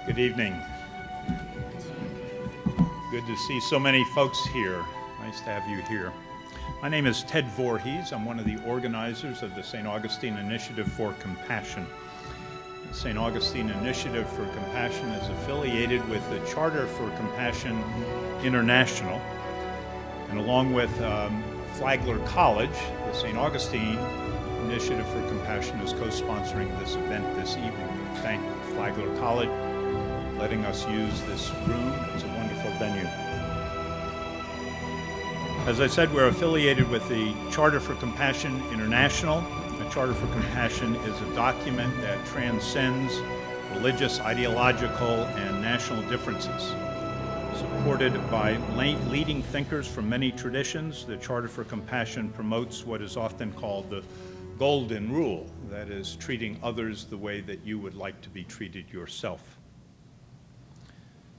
Good evening. Good to see so many folks here. Nice to have you here. My name is Ted Voorhees. I'm one of the organizers of the St. Augustine Initiative for Compassion. The St. Augustine Initiative for Compassion is affiliated with the Charter for Compassion International. And along with Flagler College, the St. Augustine Initiative for Compassion is co-sponsoring this event this evening. We thank Flagler College for letting us use this room. It's a wonderful venue. As I said, we're affiliated with the Charter for Compassion International. The Charter for Compassion is a document that transcends religious, ideological, and national differences. Supported by leading thinkers from many traditions, the Charter for Compassion promotes what is often called the Golden Rule, that is, treating others the way that you would like to be treated yourself.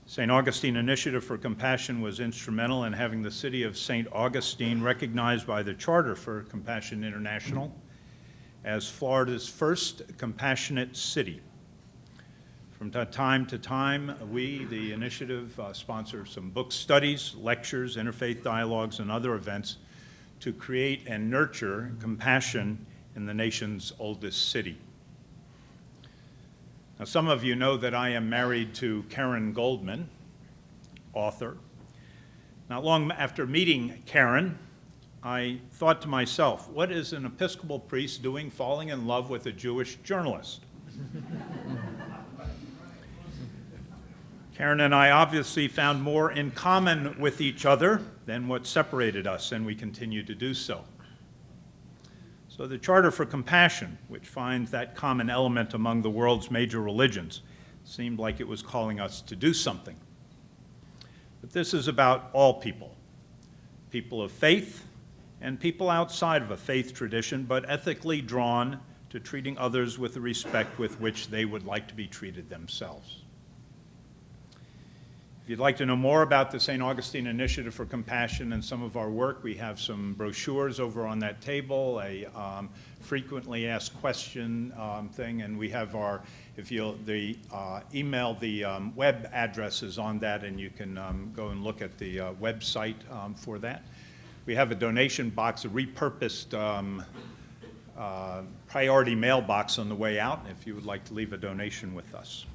St. Augustine Initiative for Compassion was instrumental in having the city of St. Augustine recognized by the Charter for Compassion International as Florida's first compassionate city. From time to time, we, the initiative, sponsor some book studies, lectures, interfaith dialogues, and other events to create and nurture compassion in the nation's oldest city. Now, some of you know that I am married to Karen Goldman, author. Not long after meeting Karen, I thought to myself, what is an Episcopal priest doing falling in love with a Jewish journalist? Karen and I obviously found more in common with each other than what separated us, and we continue to do so. So the Charter for Compassion, which finds that common element among the world's major religions, seemed like it was calling us to do something. But this is about all people, people of faith and people outside of a faith tradition, but ethically drawn to treating others with the respect with which they would like to be treated themselves. If you'd like to know more about the St. Augustine Initiative for Compassion and some of our work, we have some brochures over on that table, a frequently asked question thing, and we have our, if you'll, the email, the web address is on that, and you can go and look at the website for that. We have a donation box, a repurposed priority mailbox on the way out, if you would like to leave a donation with us.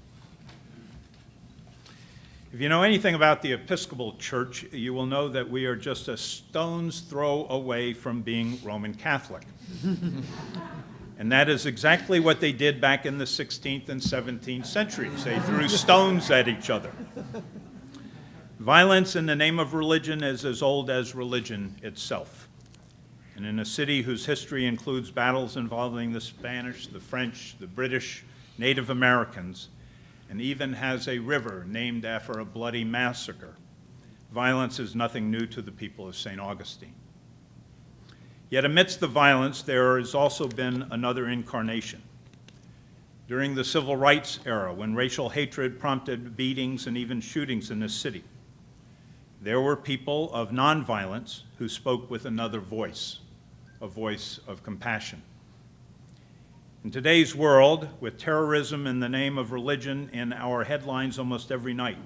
If you know anything about the Episcopal Church, you will know that we are just a stone's throw away from being Roman Catholic. And that is exactly what they did back in the 16th and 17th centuries. They threw stones at each other. Violence in the name of religion is as old as religion itself. And in a city whose history includes battles involving the Spanish, the French, the British, Native Americans, and even has a river named after a bloody massacre, violence is nothing new to the people of St. Augustine. Yet amidst the violence, there has also been another incarnation. During the Civil Rights era, when racial hatred prompted beatings and even shootings in this city, there were people of nonviolence who spoke with another voice, a voice of compassion. In today's world, with terrorism in the name of religion in our headlines almost every night,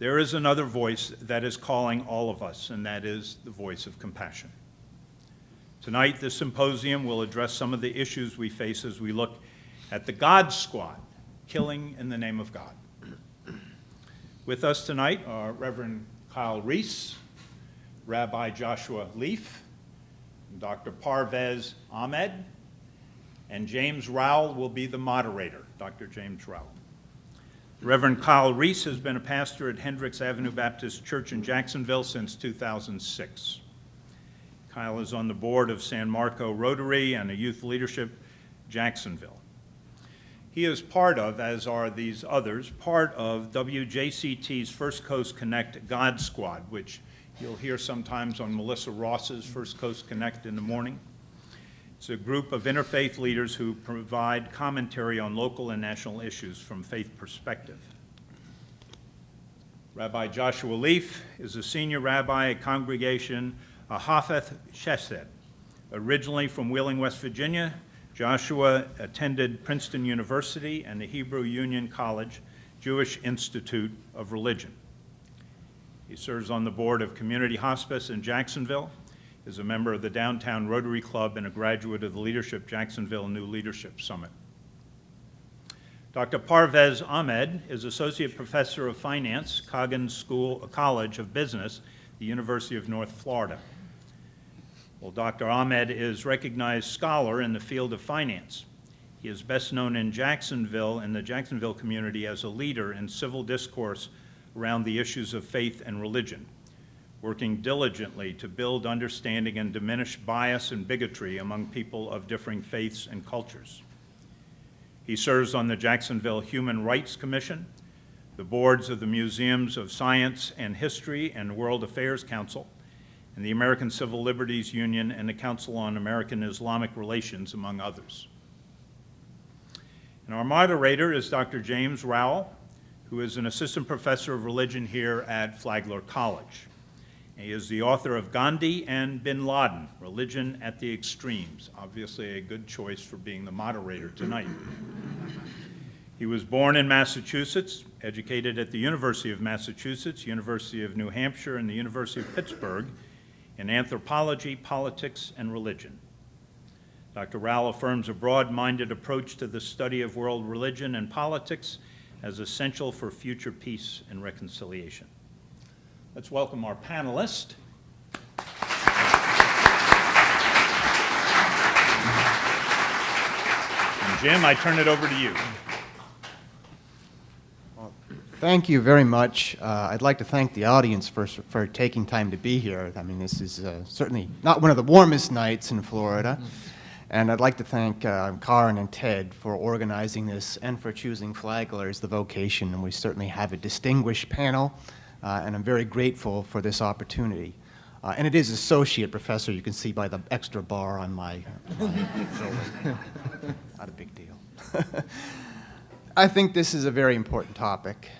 there is another voice that is calling all of us, and that is the voice of compassion. Tonight, this symposium will address some of the issues we face as we look at the God Squad, killing in the name of God. With us tonight are Reverend Kyle Reese, Rabbi Joshua Leif, Dr. Parvez Ahmed, and James Rowell will be the moderator, Dr. James Rowell. Reverend Kyle Reese has been a pastor at Hendricks Avenue Baptist Church in Jacksonville since 2006. Kyle is on the board of San Marco Rotary and a youth leadership, Jacksonville. He is part of, as are these others, part of WJCT's First Coast Connect God Squad, which you'll hear sometimes on Melissa Ross's First Coast Connect in the morning. It's a group of interfaith leaders who provide commentary on local and national issues from faith perspective. Rabbi Joshua Leif is a senior rabbi at congregation Ahavath Chesed. Originally from Wheeling, West Virginia, Joshua attended Princeton University and the Hebrew Union College, Jewish Institute of Religion. He serves on the board of Community Hospice in Jacksonville, is a member of the Downtown Rotary Club, and a graduate of the Leadership Jacksonville New Leadership Summit. Dr. Parvez Ahmed is Associate Professor of Finance, Coggins College of Business, the University of North Florida. Well, Dr. Ahmed is recognized scholar in the field of finance. He is best known in Jacksonville, in the Jacksonville community, as a leader in civil discourse around the issues of faith and religion, working diligently to build understanding and diminish bias and bigotry among people of differing faiths and cultures. He serves on the Jacksonville Human Rights Commission, the boards of the Museums of Science and History and World Affairs Council, and the American Civil Liberties Union and the Council on American Islamic Relations, among others. And our moderator is Dr. James Rowell, who is an assistant professor of religion here at Flagler College. He is the author of Gandhi and Bin Laden, Religion at the Extremes. Obviously a good choice for being the moderator tonight. He was born in Massachusetts, educated at the University of Massachusetts, University of New Hampshire, and the University of Pittsburgh in anthropology, politics, and religion. Dr. Rowell affirms a broad-minded approach to the study of world religion and politics as essential for future peace and reconciliation. Let's welcome our panelist. And Jim, I turn it over to you. Well, thank you very much. I'd like to thank the audience for taking time to be here. I mean, this is certainly not one of the warmest nights in Florida. And I'd like to thank Karen and Ted for organizing this and for choosing Flagler as the vocation. And we certainly have a distinguished panel. And I'm very grateful for this opportunity. And it is associate professor, you can see by the extra bar on my shoulder. Not a big deal. I think this is a very important topic.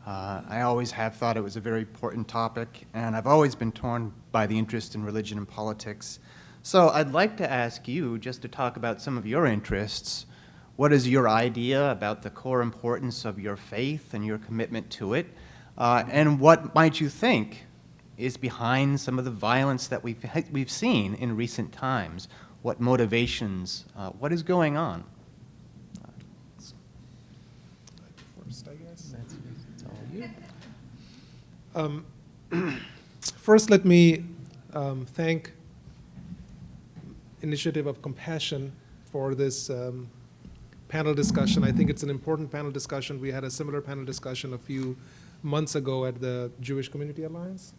I always have thought it was a very important topic, and I've always been torn by the interest in religion and politics. So I'd like to ask you just to talk about some of your interests. What is your idea about the core importance of your faith and your commitment to it? And what might you think is behind some of the violence that we've seen in recent times? What motivations, what is going on? First, I guess. That's all you. First, let me thank Initiative of Compassion for this panel discussion. I think it's an important panel discussion. We had a similar panel discussion a few months ago at the Jewish Community Alliance.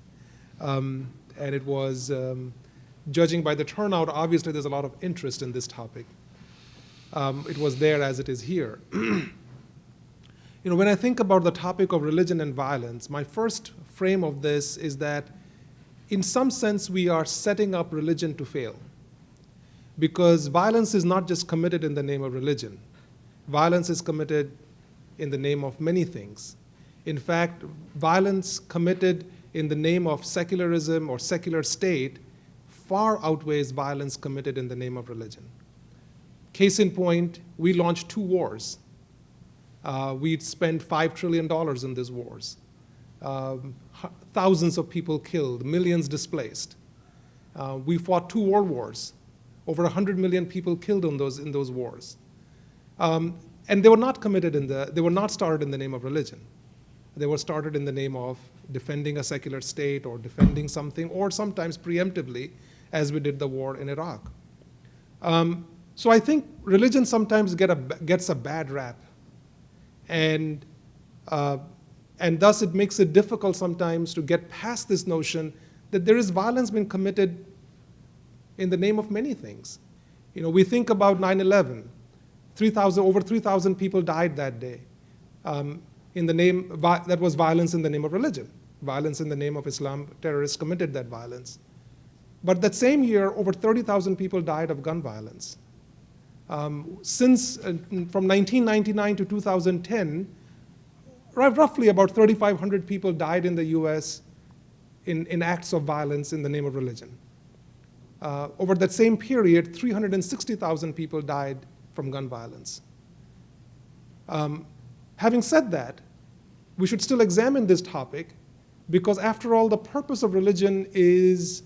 And it was, judging by the turnout, obviously there's a lot of interest in this topic. It was there as it is here. You know, when I think about the topic of religion and violence, my first frame of this is that in some sense we are setting up religion to fail. Because violence is not just committed in the name of religion. Violence is committed in the name of many things. In fact, violence committed in the name of secularism or secular state far outweighs violence committed in the name of religion. Case in point, we launched 2 wars. We'd spent $5 trillion in these wars. Thousands of people killed, millions displaced. We fought 2 world wars. Over 100 million people killed in those wars. And they were not committed they were not started in the name of religion. They were started in the name of defending a secular state or defending something, or sometimes preemptively, as we did the war in Iraq. So I think religion sometimes gets a bad rap. And thus it makes it difficult sometimes to get past this notion that there is violence being committed in the name of many things. You know, we think about 9/11. Over 3,000 people died that day. That was violence in the name of religion. Violence in the name of Islam, terrorists committed that violence. But that same year, over 30,000 people died of gun violence. From 1999 to 2010, roughly about 3,500 people died in the US in acts of violence in the name of religion. Over that same period, 360,000 people died from gun violence. Having said that, we should still examine this topic, because after all, the purpose of religion is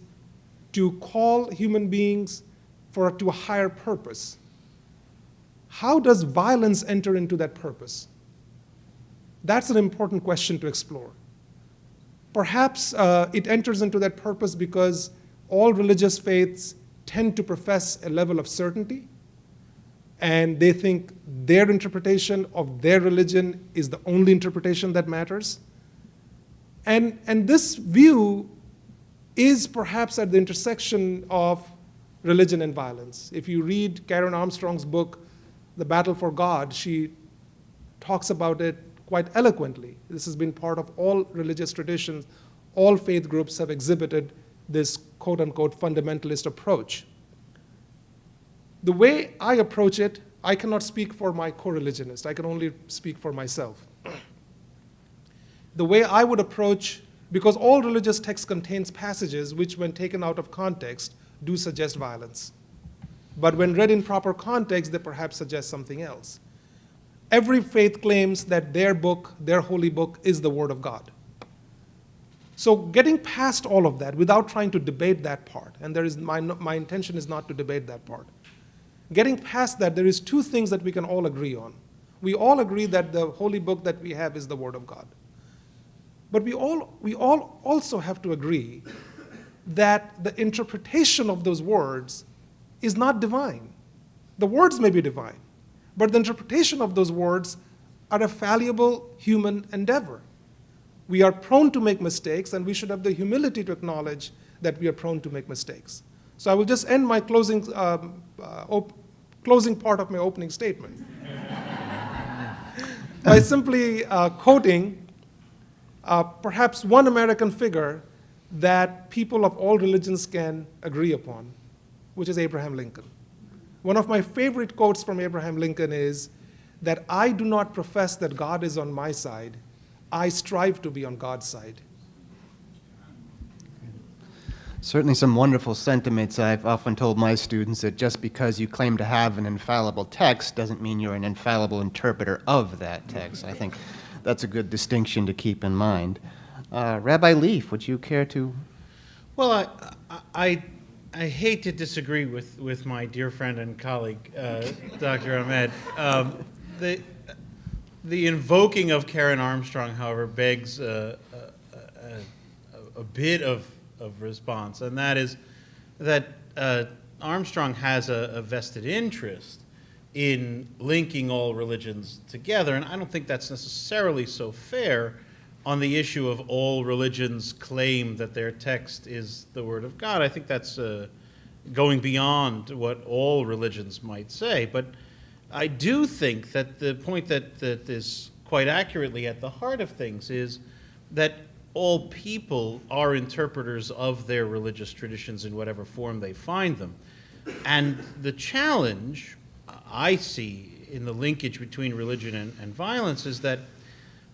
to call human beings to a higher purpose. How does violence enter into that purpose? That's an important question to explore. Perhaps it enters into that purpose because all religious faiths tend to profess a level of certainty, and they think their interpretation of their religion is the only interpretation that matters. And this view is perhaps at the intersection of religion and violence. If you read Karen Armstrong's book, The Battle for God, she talks about it quite eloquently. This has been part of all religious traditions. All faith groups have exhibited this quote-unquote fundamentalist approach. The way I approach it, I cannot speak for my co-religionist. I can only speak for myself. The way I would approach, because all religious text contains passages which, when taken out of context, do suggest violence. But when read in proper context, they perhaps suggest something else. Every faith claims that their book, their holy book, is the Word of God. So getting past all of that without trying to debate that part, and my intention is not to debate that part. Getting past that, there is two things that we can all agree on. We all agree that the holy book that we have is the Word of God. But we all also have to agree that the interpretation of those words is not divine. The words may be divine, but the interpretation of those words are a fallible human endeavor. We are prone to make mistakes, and we should have the humility to acknowledge that we are prone to make mistakes. So I will just end my closing part of my opening statement by simply quoting perhaps one American figure that people of all religions can agree upon, which is Abraham Lincoln. One of my favorite quotes from Abraham Lincoln is that I do not profess that God is on my side, I strive to be on God's side. Certainly some wonderful sentiments. I've often told my students that just because you claim to have an infallible text doesn't mean you're an infallible interpreter of that text. I think that's a good distinction to keep in mind. Rabbi Leif, would you care to? Well, I hate to disagree with my dear friend and colleague, Dr. Ahmed. The invoking of Karen Armstrong, however, begs a bit of response, and that is that Armstrong has a vested interest in linking all religions together, and I don't think that's necessarily so fair on the issue of all religions claim that their text is the Word of God. I think that's going beyond what all religions might say, but I do think that the point that is quite accurately at the heart of things is that all people are interpreters of their religious traditions in whatever form they find them. And the challenge I see in the linkage between religion and violence is that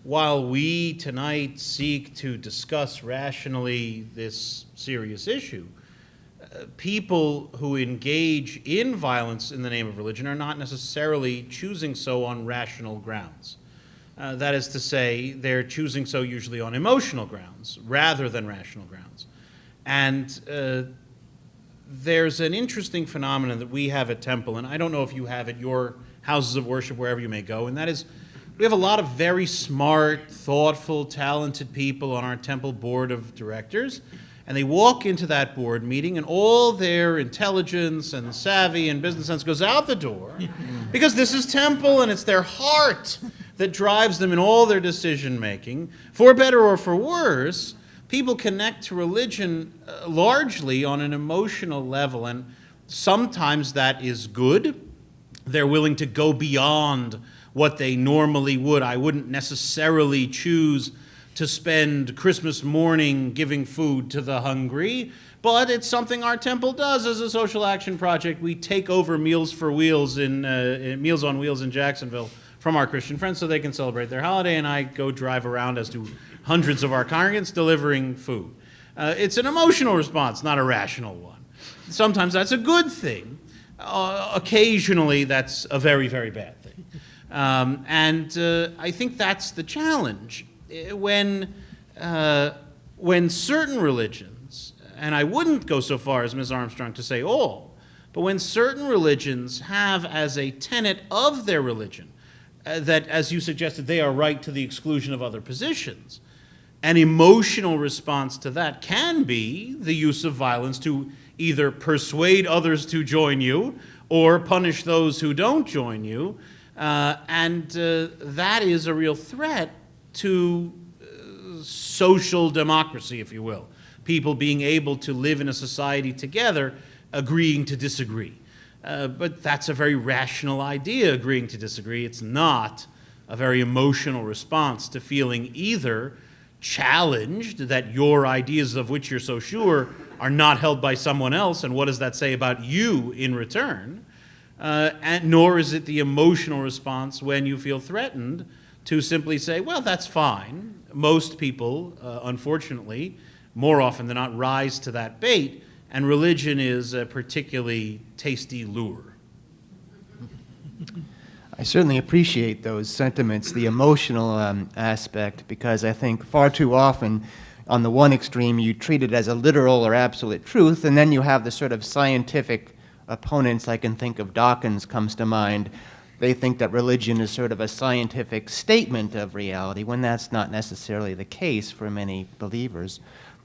while we tonight seek to discuss rationally this serious issue, people who engage in violence in the name of religion are not necessarily choosing so on rational grounds. That is to say, they're choosing so usually on emotional grounds rather than rational grounds. And there's an interesting phenomenon that we have at Temple, and I don't know if you have at your houses of worship, wherever you may go, and that is we have a lot of very smart, thoughtful, talented people on our Temple board of directors, and they walk into that board meeting and all their intelligence and savvy and business sense goes out the door because this is Temple and it's their heart that drives them in all their decision making. For better or for worse, people connect to religion largely on an emotional level, and sometimes that is good. They're willing to go beyond what they normally would. I wouldn't necessarily choose to spend Christmas morning giving food to the hungry, but it's something our temple does as a social action project. We take over Meals on Wheels in Jacksonville from our Christian friends so they can celebrate their holiday, and I go drive around, as do hundreds of our congregants, delivering food. It's an emotional response, not a rational one. Sometimes that's a good thing. Occasionally that's a very, very bad thing. And I think that's the challenge. when certain religions, and I wouldn't go so far as Ms. Armstrong to say all, but when certain religions have as a tenet of their religion that, as you suggested, they are right to the exclusion of other positions, an emotional response to that can be the use of violence to either persuade others to join you or punish those who don't join you. And that is a real threat to social democracy, if you will. People being able to live in a society together, agreeing to disagree. But that's a very rational idea, agreeing to disagree. It's not a very emotional response to feeling either challenged that your ideas of which you're so sure are not held by someone else, and what does that say about you in return? And nor is it the emotional response when you feel threatened to simply say, well, that's fine. Most people, unfortunately, more often than not, rise to that bait, and religion is a particularly tasty lure. I certainly appreciate those sentiments, the emotional aspect, because I think far too often, on the one extreme, you treat it as a literal or absolute truth, and then you have the sort of scientific opponents. I can think of Dawkins comes to mind. They think that religion is sort of a scientific statement of reality, when that's not necessarily the case for many believers.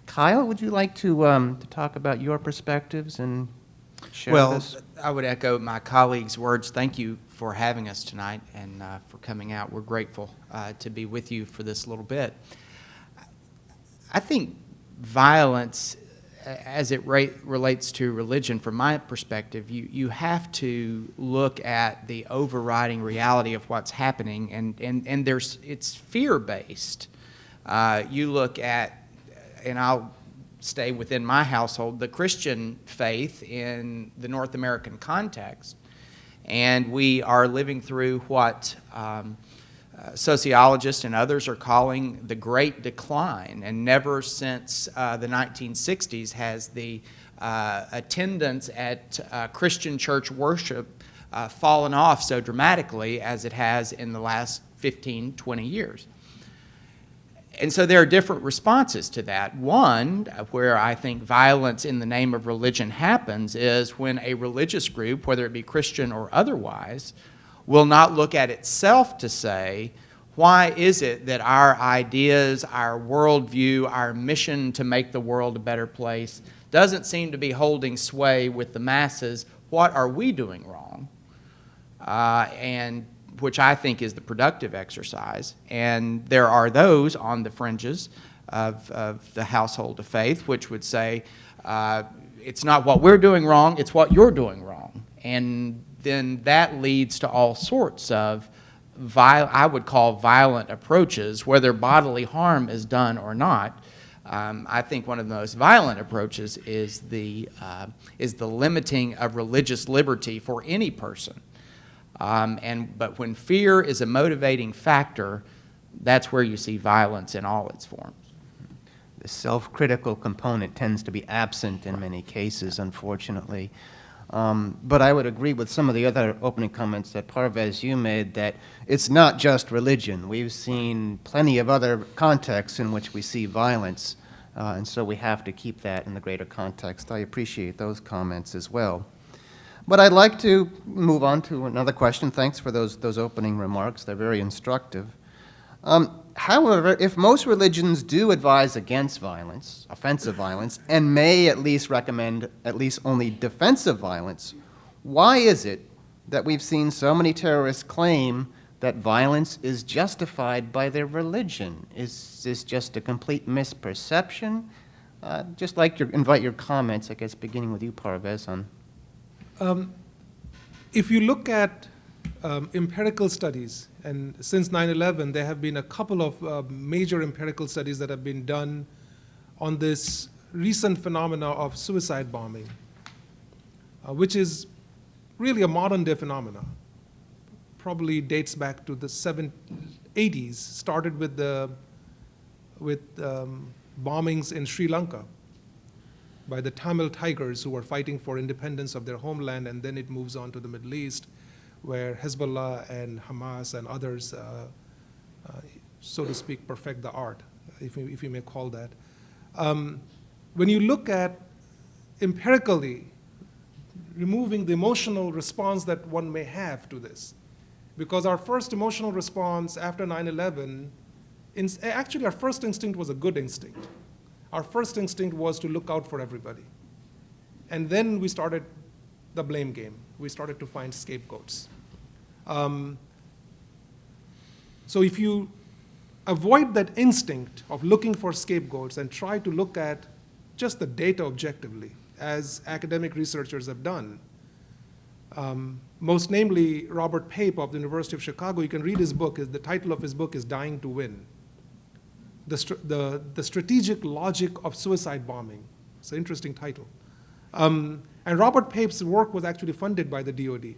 Kyle, would you like to talk about your perspectives and share this? I would echo my colleagues' words. Thank you for having us tonight and for coming out. We're grateful to be with you for this little bit. I think violence, as it relates to religion, from my perspective, you have to look at the overriding reality of what's happening, and it's fear-based. You look at, and I'll stay within my household, the Christian faith in the North American context, and we are living through what sociologists and others are calling the Great Decline, and never since the 1960s has the attendance at Christian church worship fallen off so dramatically as it has in the last 15, 20 years. And so there are different responses to that. One, where I think violence in the name of religion happens, is when a religious group, whether it be Christian or otherwise, will not look at itself to say, why is it that our ideas, our worldview, our mission to make the world a better place doesn't seem to be holding sway with the masses? What are we doing wrong? And which I think is the productive exercise. And there are those on the fringes of the household of faith which would say, it's not what we're doing wrong, it's what you're doing wrong. And then that leads to all sorts of, I would call violent approaches, whether bodily harm is done or not. I think one of the most violent approaches is the limiting of religious liberty for any person. But when fear is a motivating factor, that's where you see violence in all its forms. The self-critical component tends to be absent in many cases, unfortunately. But I would agree with some of the other opening comments that Parvez, you made, that it's not just religion. We've seen plenty of other contexts in which we see violence, and so we have to keep that in the greater context. I appreciate those comments as well. But I'd like to move on to another question. Thanks for those opening remarks. They're very instructive. However, if most religions do advise against violence, offensive violence, and may at least recommend at least only defensive violence, why is it that we've seen so many terrorists claim that violence is justified by their religion? Is this just a complete misperception? Just like to invite your comments, I guess, beginning with you, Parvez, on. If you look at empirical studies, and since 9/11, there have been a couple of major empirical studies that have been done on this recent phenomena of suicide bombing, which is really a modern-day phenomena. Probably dates back to the 80s, started with bombings in Sri Lanka by the Tamil Tigers who were fighting for independence of their homeland, and then it moves on to the Middle East, where Hezbollah and Hamas and others so to speak, perfect the art, if you may call that. When you look at empirically removing the emotional response that one may have to this, because our first emotional response after 9/11, actually our first instinct was a good instinct. Our first instinct was to look out for everybody. And then we started the blame game. We started to find scapegoats. So if you avoid that instinct of looking for scapegoats and try to look at just the data objectively, as academic researchers have done, most namely Robert Pape of the University of Chicago, you can read his book. The title of his book is Dying to Win. The Strategic Logic of Suicide Bombing. It's an interesting title. And Robert Pape's work was actually funded by the DoD.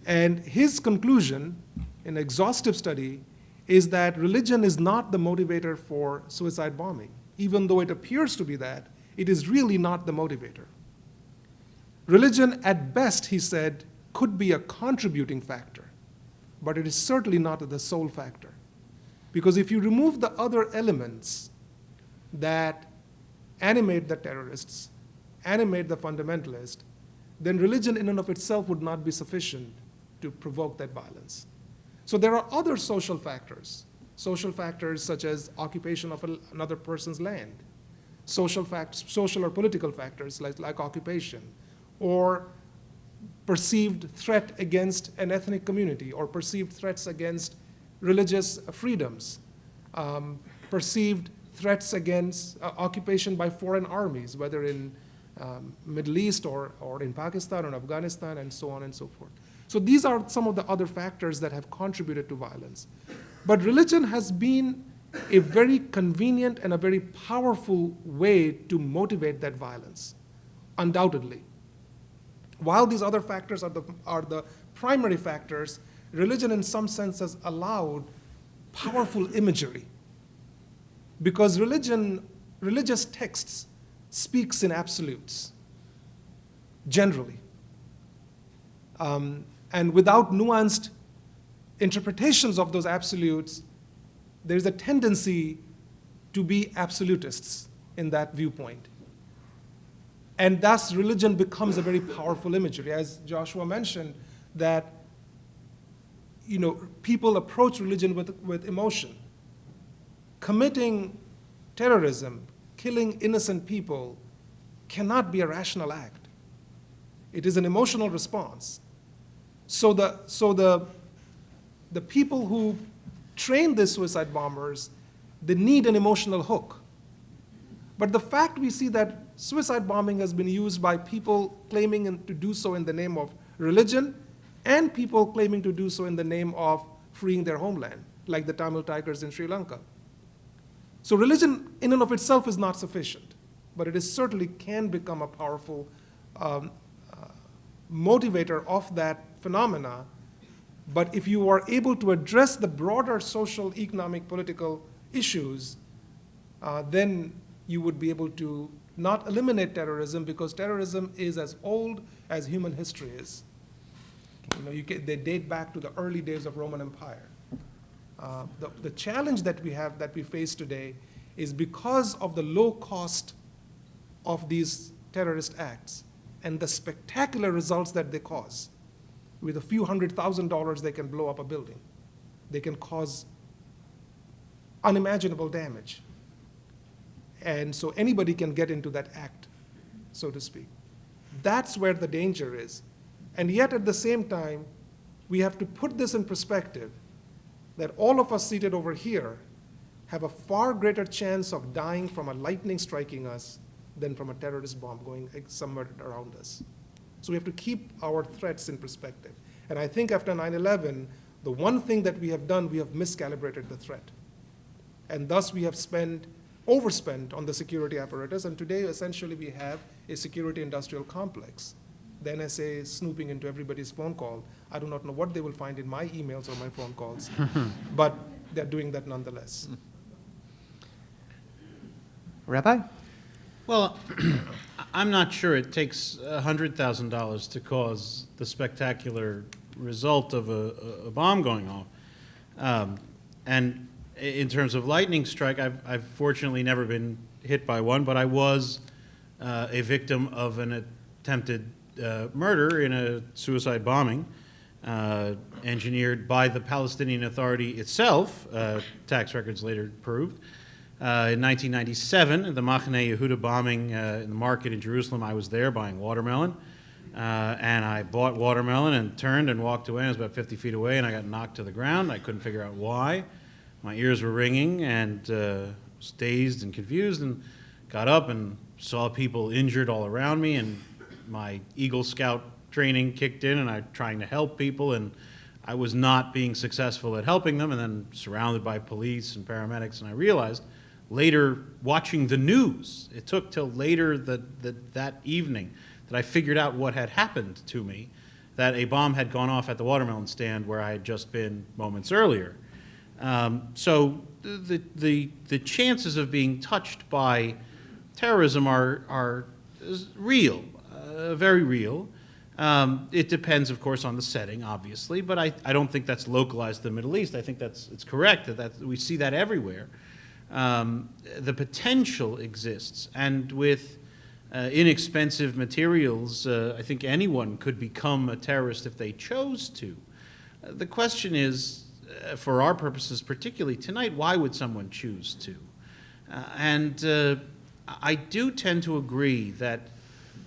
And his conclusion, in an exhaustive study, is that religion is not the motivator for suicide bombing. Even though it appears to be that, it is really not the motivator. Religion, at best, he said, could be a contributing factor, but it is certainly not the sole factor. Because if you remove the other elements that animate the terrorists, animate the fundamentalist, then religion in and of itself would not be sufficient to provoke that violence. So there are other social factors such as occupation of another person's land, social or political factors like occupation, or perceived threat against an ethnic community, or perceived threats against religious freedoms, perceived threats against occupation by foreign armies, whether in Middle East or in Pakistan or Afghanistan, and so on and so forth. So these are some of the other factors that have contributed to violence. But religion has been a very convenient and a very powerful way to motivate that violence, undoubtedly. While these other factors are the primary factors, religion in some sense has allowed powerful imagery. Because religious texts speaks in absolutes, generally. And without nuanced interpretations of those absolutes, there's a tendency to be absolutists in that viewpoint. And thus, religion becomes a very powerful imagery. As Joshua mentioned, that people approach religion with emotion. Committing terrorism, killing innocent people, cannot be a rational act. It is an emotional response. So the people who train these suicide bombers, they need an emotional hook. But the fact we see that suicide bombing has been used by people claiming to do so in the name of religion, and people claiming to do so in the name of freeing their homeland, like the Tamil Tigers in Sri Lanka. So religion in and of itself is not sufficient, but it certainly can become a powerful motivator of that phenomena. But if you are able to address the broader social, economic, political issues, then you would be able to not eliminate terrorism, because terrorism is as old as human history is. They date back to the early days of Roman Empire. The challenge that we face today is because of the low cost of these terrorist acts and the spectacular results that they cause. With a few $100,000, they can blow up a building. They can cause unimaginable damage. And so anybody can get into that act, so to speak. That's where the danger is. And yet at the same time, we have to put this in perspective, that all of us seated over here have a far greater chance of dying from a lightning striking us than from a terrorist bomb going somewhere around us. So we have to keep our threats in perspective. And I think after 9/11, the one thing that we have done, we have miscalibrated the threat. And thus we have overspent on the security apparatus, and today essentially we have a security industrial complex. The NSA is snooping into everybody's phone call. I do not know what they will find in my emails or my phone calls, but they're doing that nonetheless. Rabbi? Well, I'm not sure it takes $100,000 to cause the spectacular result of a bomb going off. And in terms of lightning strike, I've fortunately never been hit by one, but I was a victim of an attempted murder in a suicide bombing engineered by the Palestinian Authority itself, tax records later proved. In 1997, the Machane Yehuda bombing in the market in Jerusalem, I was there buying watermelon. And I bought watermelon and turned and walked away. I was about 50 feet away, and I got knocked to the ground. I couldn't figure out why. My ears were ringing, and was dazed and confused, and got up and saw people injured all around me, and my Eagle Scout training kicked in, and I'm trying to help people, and I was not being successful at helping them, and then surrounded by police and paramedics, and I realized later, watching the news, it took till later that evening that I figured out what had happened to me, that a bomb had gone off at the watermelon stand where I had just been moments earlier. So the chances of being touched by terrorism are real, very real. It depends, of course, on the setting, obviously, but I don't think that's localized to the Middle East. I think it's correct that we see that everywhere. The potential exists, and with inexpensive materials, I think anyone could become a terrorist if they chose to. The question is, for our purposes, particularly tonight, why would someone choose to? And I do tend to agree that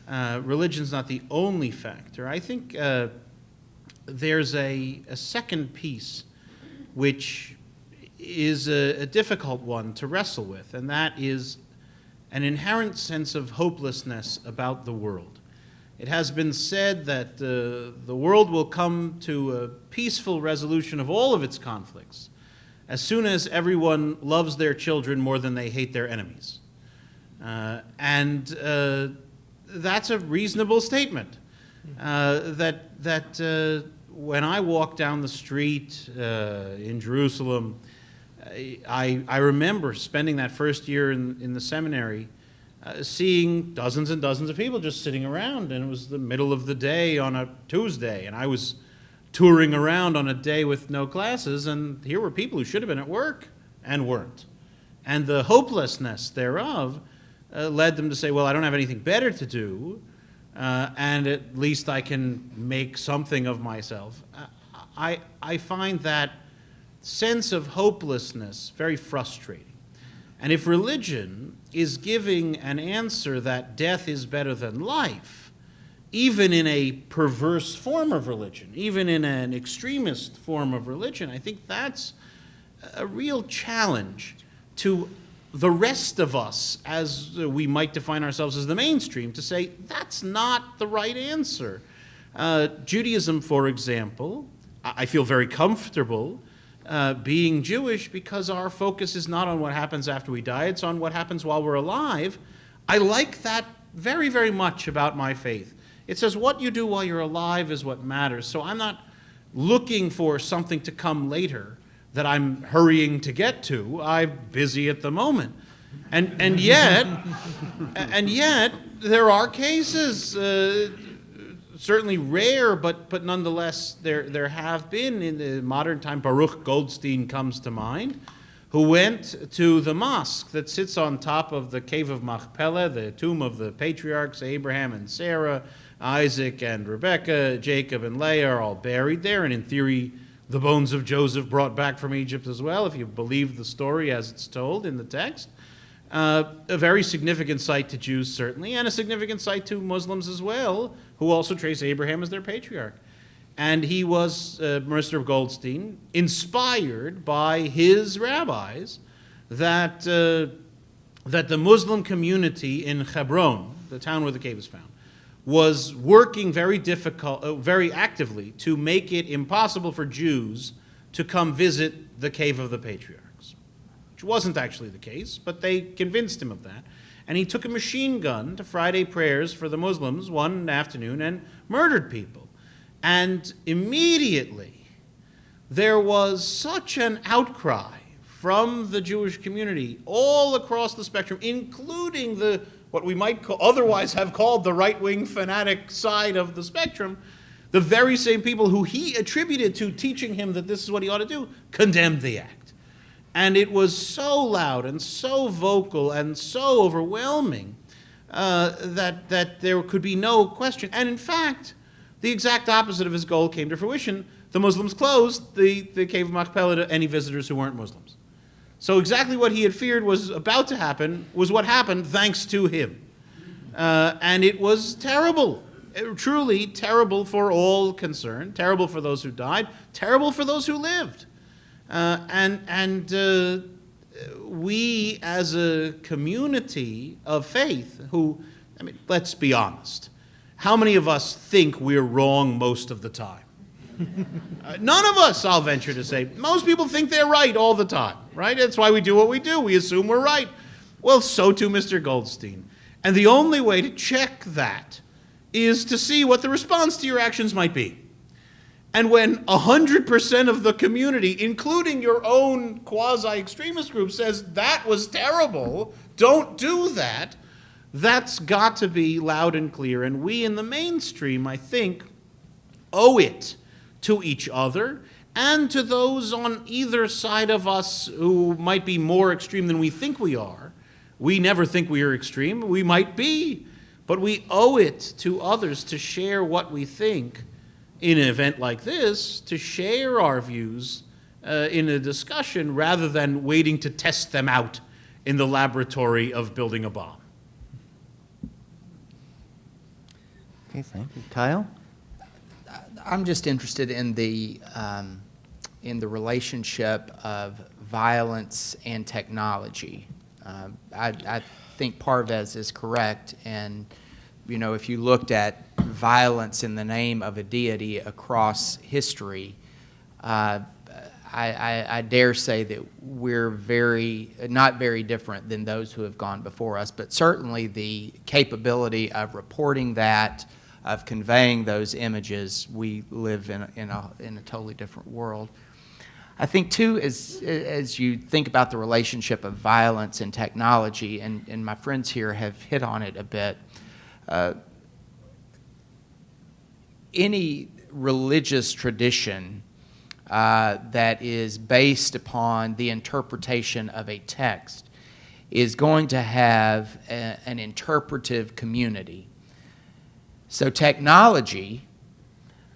religion's not the only factor. I think there's a second piece which is a difficult one to wrestle with, and that is an inherent sense of hopelessness about the world. It has been said that the world will come to a peaceful resolution of all of its conflicts as soon as everyone loves their children more than they hate their enemies. And that's a reasonable statement. That when I walk down the street in Jerusalem, I remember spending that first year in the seminary seeing dozens and dozens of people just sitting around, and it was the middle of the day on a Tuesday, and I was touring around on a day with no classes, and here were people who should have been at work and weren't. And the hopelessness thereof led them to say, well, I don't have anything better to do, and at least I can make something of myself. I find that sense of hopelessness very frustrating. And if religion is giving an answer that death is better than life, even in a perverse form of religion, even in an extremist form of religion, I think that's a real challenge to the rest of us, as we might define ourselves as the mainstream, to say that's not the right answer. Judaism, for example, I feel very comfortable being Jewish because our focus is not on what happens after we die, it's on what happens while we're alive. I like that very, very much about my faith. It says what you do while you're alive is what matters. So I'm not looking for something to come later that I'm hurrying to get to. I'm busy at the moment. And yet there are cases, certainly rare, but nonetheless there have been in the modern time. Baruch Goldstein comes to mind, who went to the mosque that sits on top of the cave of Machpelah, the tomb of the patriarchs, Abraham and Sarah, Isaac and Rebekah, Jacob and Leah are all buried there, and in theory, the bones of Joseph brought back from Egypt as well, if you believe the story as it's told in the text. A very significant site to Jews, certainly, and a significant site to Muslims as well, who also trace Abraham as their patriarch. And he was, Mr. Goldstein, inspired by his rabbis that the Muslim community in Hebron, the town where the cave is found, was working very actively to make it impossible for Jews to come visit the cave of the patriarchs, which wasn't actually the case, but they convinced him of that. And he took a machine gun to Friday prayers for the Muslims one afternoon and murdered people. And immediately there was such an outcry from the Jewish community all across the spectrum, including what we might otherwise have called the right-wing fanatic side of the spectrum. The very same people who he attributed to teaching him that this is what he ought to do condemned the act. And it was so loud and so vocal and so overwhelming that there could be no question. And in fact, the exact opposite of his goal came to fruition. The Muslims closed the Cave of Machpelah to any visitors who weren't Muslims. So exactly what he had feared was about to happen was what happened thanks to him. And it was terrible, truly terrible for all concerned, terrible for those who died, terrible for those who lived. We as a community of faith who, I mean, let's be honest, how many of us think we're wrong most of the time? None of us, I'll venture to say. Most people think they're right all the time, right? That's why we do what we do. We assume we're right. Well, so too Mr. Goldstein. And the only way to check that is to see what the response to your actions might be. And when 100% of the community, including your own quasi-extremist group, says that was terrible, don't do that, that's got to be loud and clear. And we in the mainstream, I think, owe it to each other and to those on either side of us who might be more extreme than we think we are. We never think we are extreme. We might be. But we owe it to others to share what we think in an event like this, to share our views in a discussion rather than waiting to test them out in the laboratory of building a bomb. Okay, thank you. Kyle? I'm just interested in the relationship of violence and technology. I think Parvez is correct, and if you looked at violence in the name of a deity across history, I dare say that we're not very different than those who have gone before us, but certainly the capability of reporting that, of conveying those images, we live in a totally different world. I think, too, as you think about the relationship of violence and technology, and my friends here have hit on it a bit, any religious tradition that is based upon the interpretation of a text is going to have an interpretive community. So technology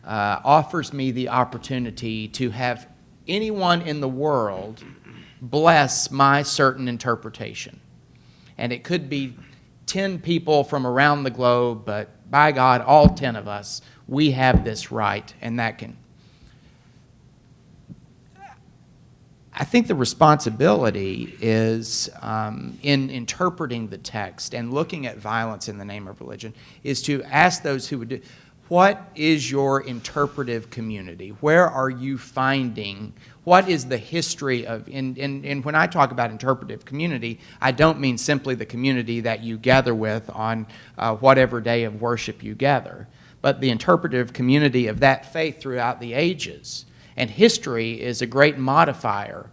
offers me the opportunity to have anyone in the world bless my certain interpretation. And it could be 10 people from around the globe, but by God, all 10 of us, we have this right, and that can. I think the responsibility is in interpreting the text and looking at violence in the name of religion is to ask those who would do, what is your interpretive community? Where are you finding, what is the history of, and when I talk about interpretive community, I don't mean simply the community that you gather with on whatever day of worship you gather, but the interpretive community of that faith throughout the ages. And history is a great modifier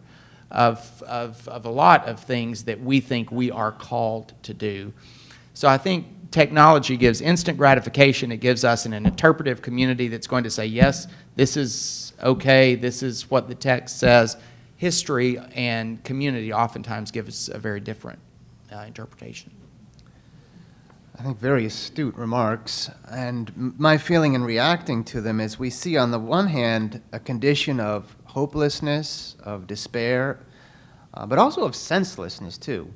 of a lot of things that we think we are called to do. So I think technology gives instant gratification. It gives us an interpretive community that's going to say, yes, this is okay, this is what the text says. History and community oftentimes give us a very different interpretation. I think very astute remarks, and my feeling in reacting to them is we see on the one hand a condition of hopelessness, of despair, but also of senselessness too.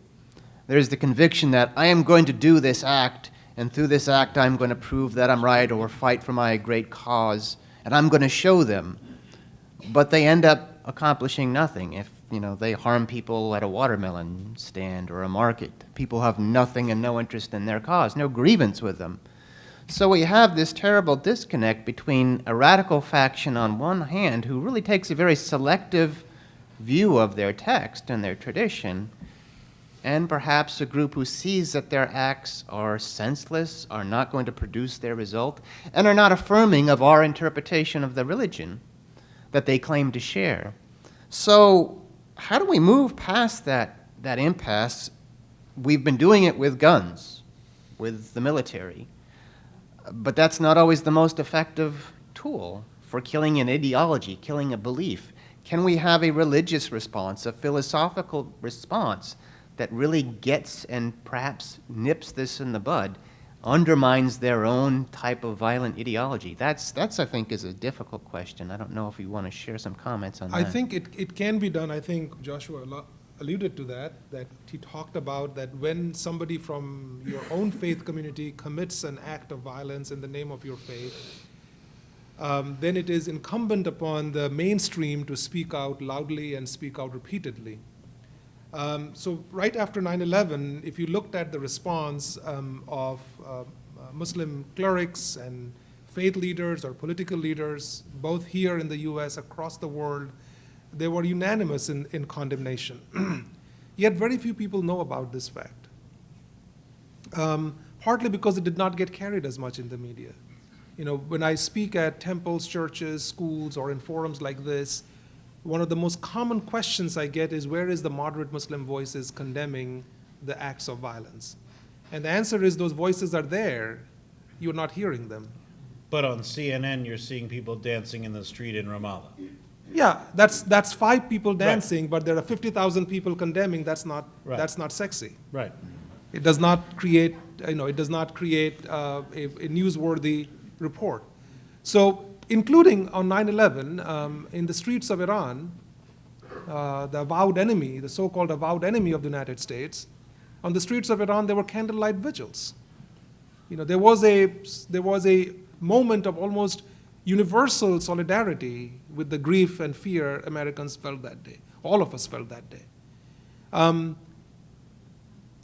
There's the conviction that I am going to do this act, and through this act I'm going to prove that I'm right or fight for my great cause, and I'm going to show them. But they end up accomplishing nothing. If they harm people at a watermelon stand or a market, people have nothing and no interest in their cause, no grievance with them. So we have this terrible disconnect between a radical faction on one hand who really takes a very selective view of their text and their tradition, and perhaps a group who sees that their acts are senseless, are not going to produce their result, and are not affirming of our interpretation of the religion that they claim to share. So how do we move past that impasse? We've been doing it with guns, with the military, but that's not always the most effective tool for killing an ideology, killing a belief, Can we have a religious response, a philosophical response that really gets and perhaps nips this in the bud, undermines their own type of violent ideology? That's I think, is a difficult question. I don't know if you want to share some comments on that. I think it can be done. I think Joshua alluded to that he talked about that when somebody from your own faith community commits an act of violence in the name of your faith, then it is incumbent upon the mainstream to speak out loudly and speak out repeatedly. So right after 9/11, if you looked at the response of Muslim clerics and faith leaders or political leaders, both here in the US, across the world, they were unanimous in condemnation. Yet very few people know about this fact, partly because it did not get carried as much in the media. You know, when I speak at temples, churches, schools, or in forums like this, one of the most common questions I get is, where is the moderate Muslim voices condemning the acts of violence? And the answer is, those voices are there, you're not hearing them. But on CNN, you're seeing people dancing in the street in Ramallah. Yeah, that's 5 people dancing, but there are 50,000 people condemning. That's not Right. that's not sexy. Right. It does not create a newsworthy report. So, including on 9/11, in the streets of Iran, the avowed enemy, the so-called avowed enemy of the United States, on the streets of Iran there were candlelight vigils. You know, there was a moment of almost universal solidarity with the grief and fear Americans felt that day. All of us felt that day.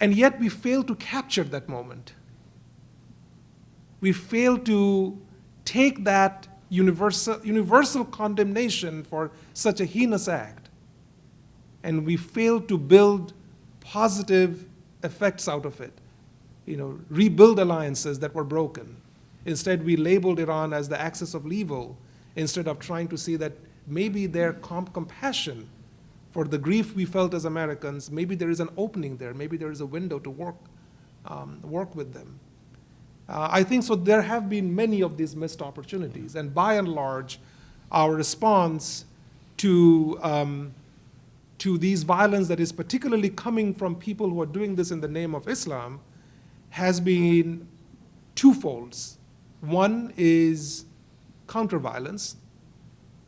And yet we failed to capture that moment. We failed to take that universal condemnation for such a heinous act, and we failed to build positive effects out of it. You know, rebuild alliances that were broken. Instead, we labeled Iran as the axis of evil, instead of trying to see that maybe their compassion for the grief we felt as Americans, maybe there is an opening there, maybe there is a window to work with them. I think so. There have been many of these missed opportunities, and by and large, our response to these violence that is particularly coming from people who are doing this in the name of Islam has been twofold. One is counter-violence.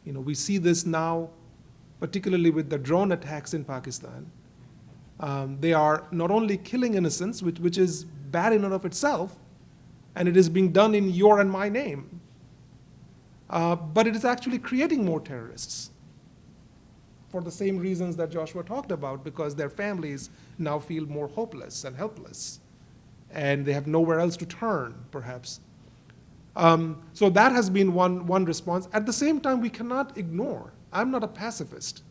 You know, we see this now, particularly with the drone attacks in Pakistan. They are not only killing innocents, which is bad in and of itself, and it is being done in your and my name, but it is actually creating more terrorists for the same reasons that Joshua talked about, because their families now feel more hopeless and helpless, and they have nowhere else to turn, perhaps. So that has been one response. At the same time, we cannot ignore, I'm not a pacifist,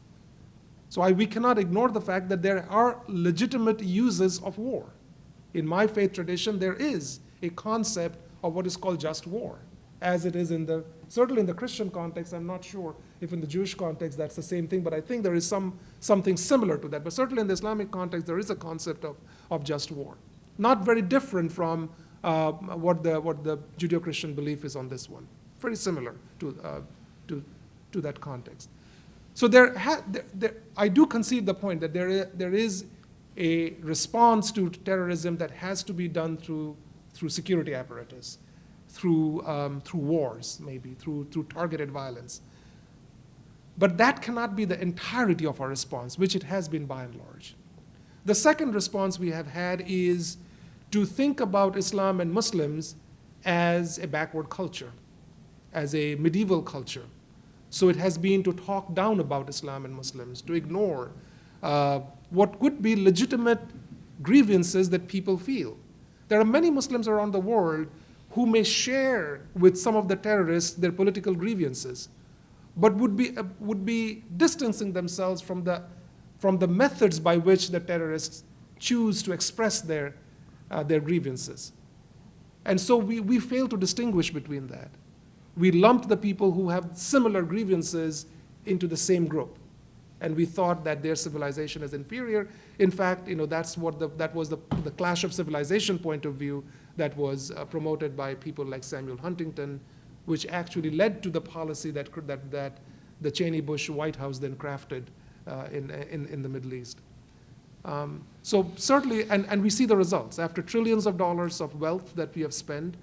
so we cannot ignore the fact that there are legitimate uses of war. In my faith tradition, there is a concept of what is called just war, as it is certainly in the Christian context. I'm not sure if in the Jewish context that's the same thing, but I think there is something similar to that. But certainly in the Islamic context, there is a concept of just war. Not very different from what the Judeo-Christian belief is on this one. Very similar to that context. So I do concede the point that there is a response to terrorism that has to be done through security apparatus, through wars, maybe through targeted violence. But that cannot be the entirety of our response, which it has been by and large. The second response we have had is to think about Islam and Muslims as a backward culture, as a medieval culture. So it has been to talk down about Islam and Muslims, to ignore what could be legitimate grievances that people feel. There are many Muslims around the world who may share with some of the terrorists their political grievances, but would be distancing themselves from the methods by which the terrorists choose to express their grievances. And so we fail to distinguish between that. We lumped the people who have similar grievances into the same group, and we thought that their civilization is inferior. In fact, you know, that was the clash of civilization point of view that was promoted by people like Samuel Huntington, which actually led to the policy that the Cheney-Bush White House then crafted in the Middle East. So certainly, and we see the results. After trillions of dollars of wealth that we have spent,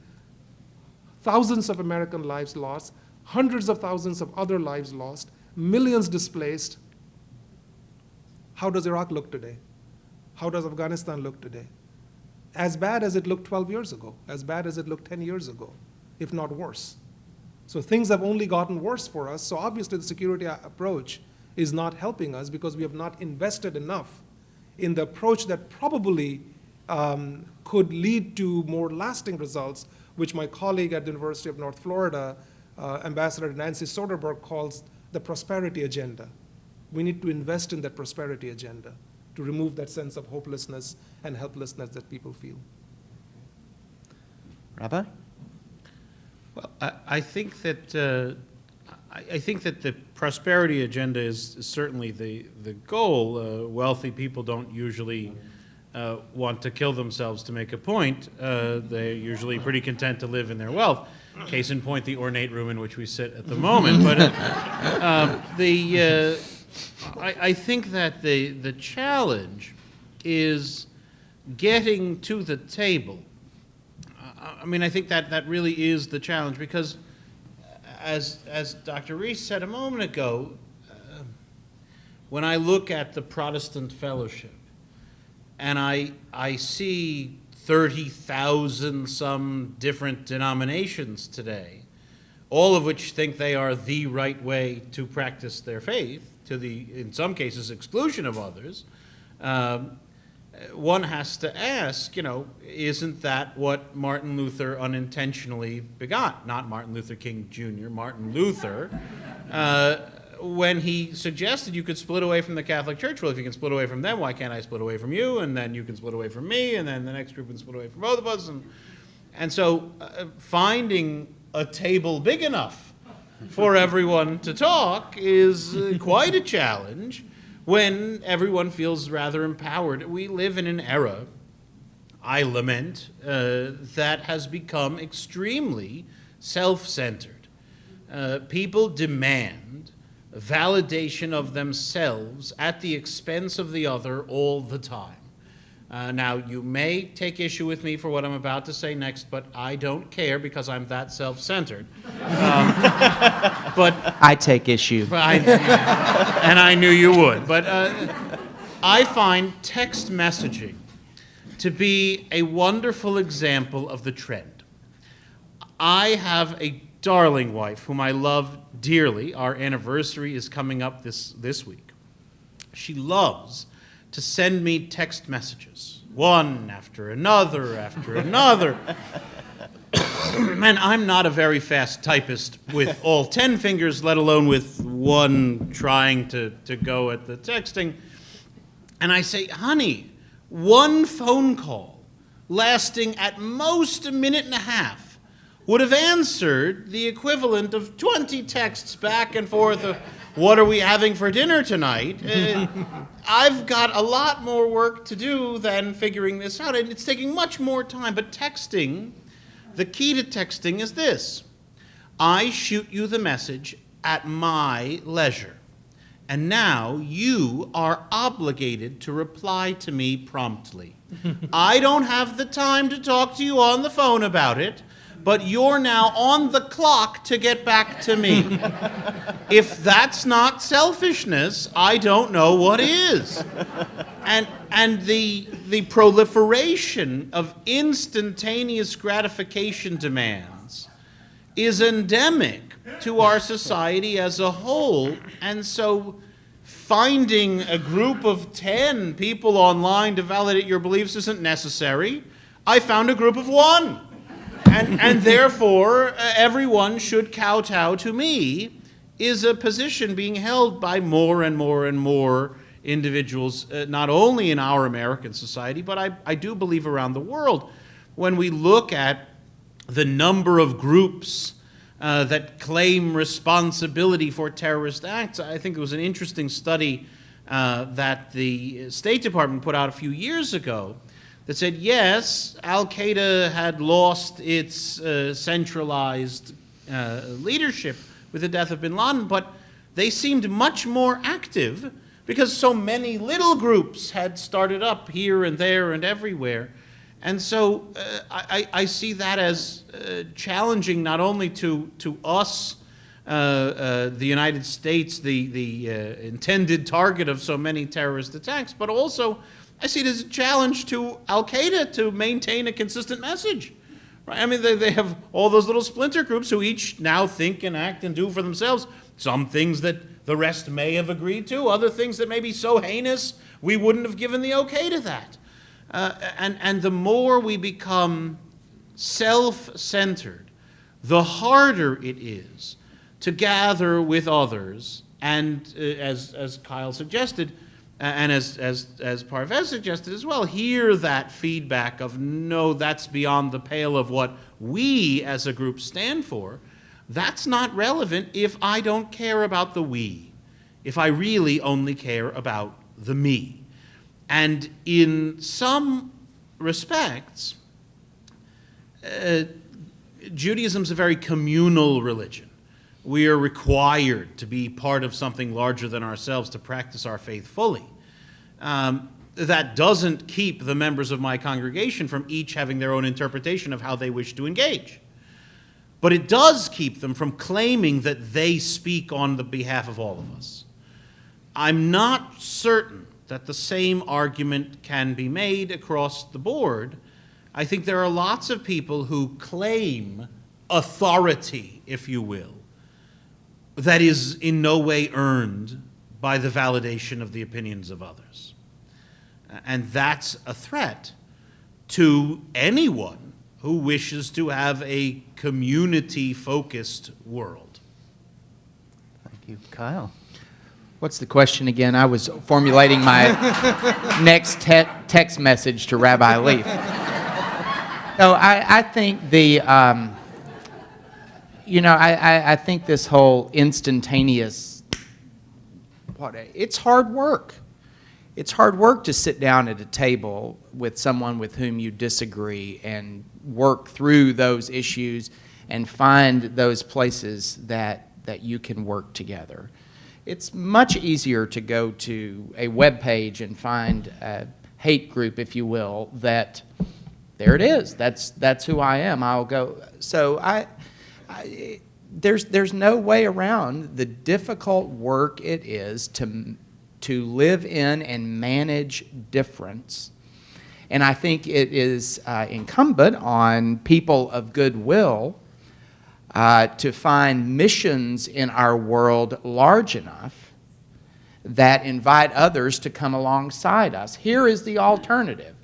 thousands of American lives lost, hundreds of thousands of other lives lost, millions displaced. How does Iraq look today? How does Afghanistan look today? As bad as it looked 12 years ago, as bad as it looked 10 years ago, if not worse. So things have only gotten worse for us. So obviously the security approach is not helping us because we have not invested enough in the approach that probably could lead to more lasting results, which my colleague at the University of North Florida, Ambassador Nancy Soderberg, calls the prosperity agenda. We need to invest in that prosperity agenda to remove that sense of hopelessness and helplessness that people feel. Rabbi? Well, I think that the prosperity agenda is certainly the goal. Wealthy people don't usually want to kill themselves to make a point. They're usually pretty content to live in their wealth. Case in point, the ornate room in which we sit at the moment. But I think that the challenge is getting to the table. I mean, I think that really is the challenge because, as Dr. Reese said a moment ago, when I look at the Protestant fellowship and I see 30,000 some different denominations today, all of which think they are the right way to practice their faith, to the, in some cases, exclusion of others, one has to ask, isn't that what Martin Luther unintentionally begot? Not Martin Luther King Jr., Martin Luther, when he suggested you could split away from the Catholic Church. Well, if you can split away from them, why can't I split away from you? And then you can split away from me, and then the next group can split away from both of us. And so finding a table big enough for everyone to talk is quite a challenge when everyone feels rather empowered. We live in an era, I lament, that has become extremely self-centered. People demand validation of themselves at the expense of the other all the time. Now, you may take issue with me for what I'm about to say next, but I don't care because I'm that self-centered. But I take issue. And I knew you would. But I find text messaging to be a wonderful example of the trend. I have a darling wife whom I love dearly. Our anniversary is coming up this week. She loves to send me text messages, one after another after another. And I'm not a very fast typist with all 10 fingers, let alone with one trying to go at the texting. And I say, honey, one phone call lasting at most a minute and a half would have answered the equivalent of 20 texts back and forth of, what are we having for dinner tonight? I've got a lot more work to do than figuring this out, and it's taking much more time. But texting, the key to texting is this. I shoot you the message at my leisure, and now you are obligated to reply to me promptly. I don't have the time to talk to you on the phone about it, but you're now on the clock to get back to me. If that's not selfishness, I don't know what is. And the proliferation of instantaneous gratification demands is endemic to our society as a whole. And so finding a group of 10 people online to validate your beliefs isn't necessary. I found a group of 1. And therefore, everyone should kowtow to me, is a position being held by more and more and more individuals, not only in our American society, but I do believe around the world. When we look at the number of groups that claim responsibility for terrorist acts, I think it was an interesting study that the State Department put out a few years ago that said, yes, Al-Qaeda had lost its centralized leadership with the death of bin Laden, but they seemed much more active because so many little groups had started up here and there and everywhere. And so I see that as challenging not only to us, the United States, the intended target of so many terrorist attacks, but also I see it as a challenge to Al-Qaeda to maintain a consistent message. Right? I mean, they have all those little splinter groups who each now think and act and do for themselves some things that the rest may have agreed to, other things that may be so heinous we wouldn't have given the okay to that. And the more we become self-centered, the harder it is to gather with others and, as Kyle suggested, and as Parvez suggested as well, hear that feedback of, no, that's beyond the pale of what we as a group stand for. That's not relevant if I don't care about the we, if I really only care about the me. And in some respects, Judaism's a very communal religion. We are required to be part of something larger than ourselves to practice our faith fully. That doesn't keep the members of my congregation from each having their own interpretation of how they wish to engage. But it does keep them from claiming that they speak on the behalf of all of us. I'm not certain that the same argument can be made across the board. I think there are lots of people who claim authority, if you will, that is in no way earned by the validation of the opinions of others. And that's a threat to anyone who wishes to have a community-focused world. Thank you. Kyle? What's the question again? I was formulating my next text message to Rabbi Leif. No, I think I think this whole instantaneous, it's hard work. It's hard work to sit down at a table with someone with whom you disagree and work through those issues and find those places that you can work together. It's much easier to go to a web page and find a hate group, if you will, that there it is. That's who I am. I'll go. So there's no way around the difficult work it is to live in and manage difference. And I think it is incumbent on people of goodwill to find missions in our world large enough that invite others to come alongside us. Here is the alternative.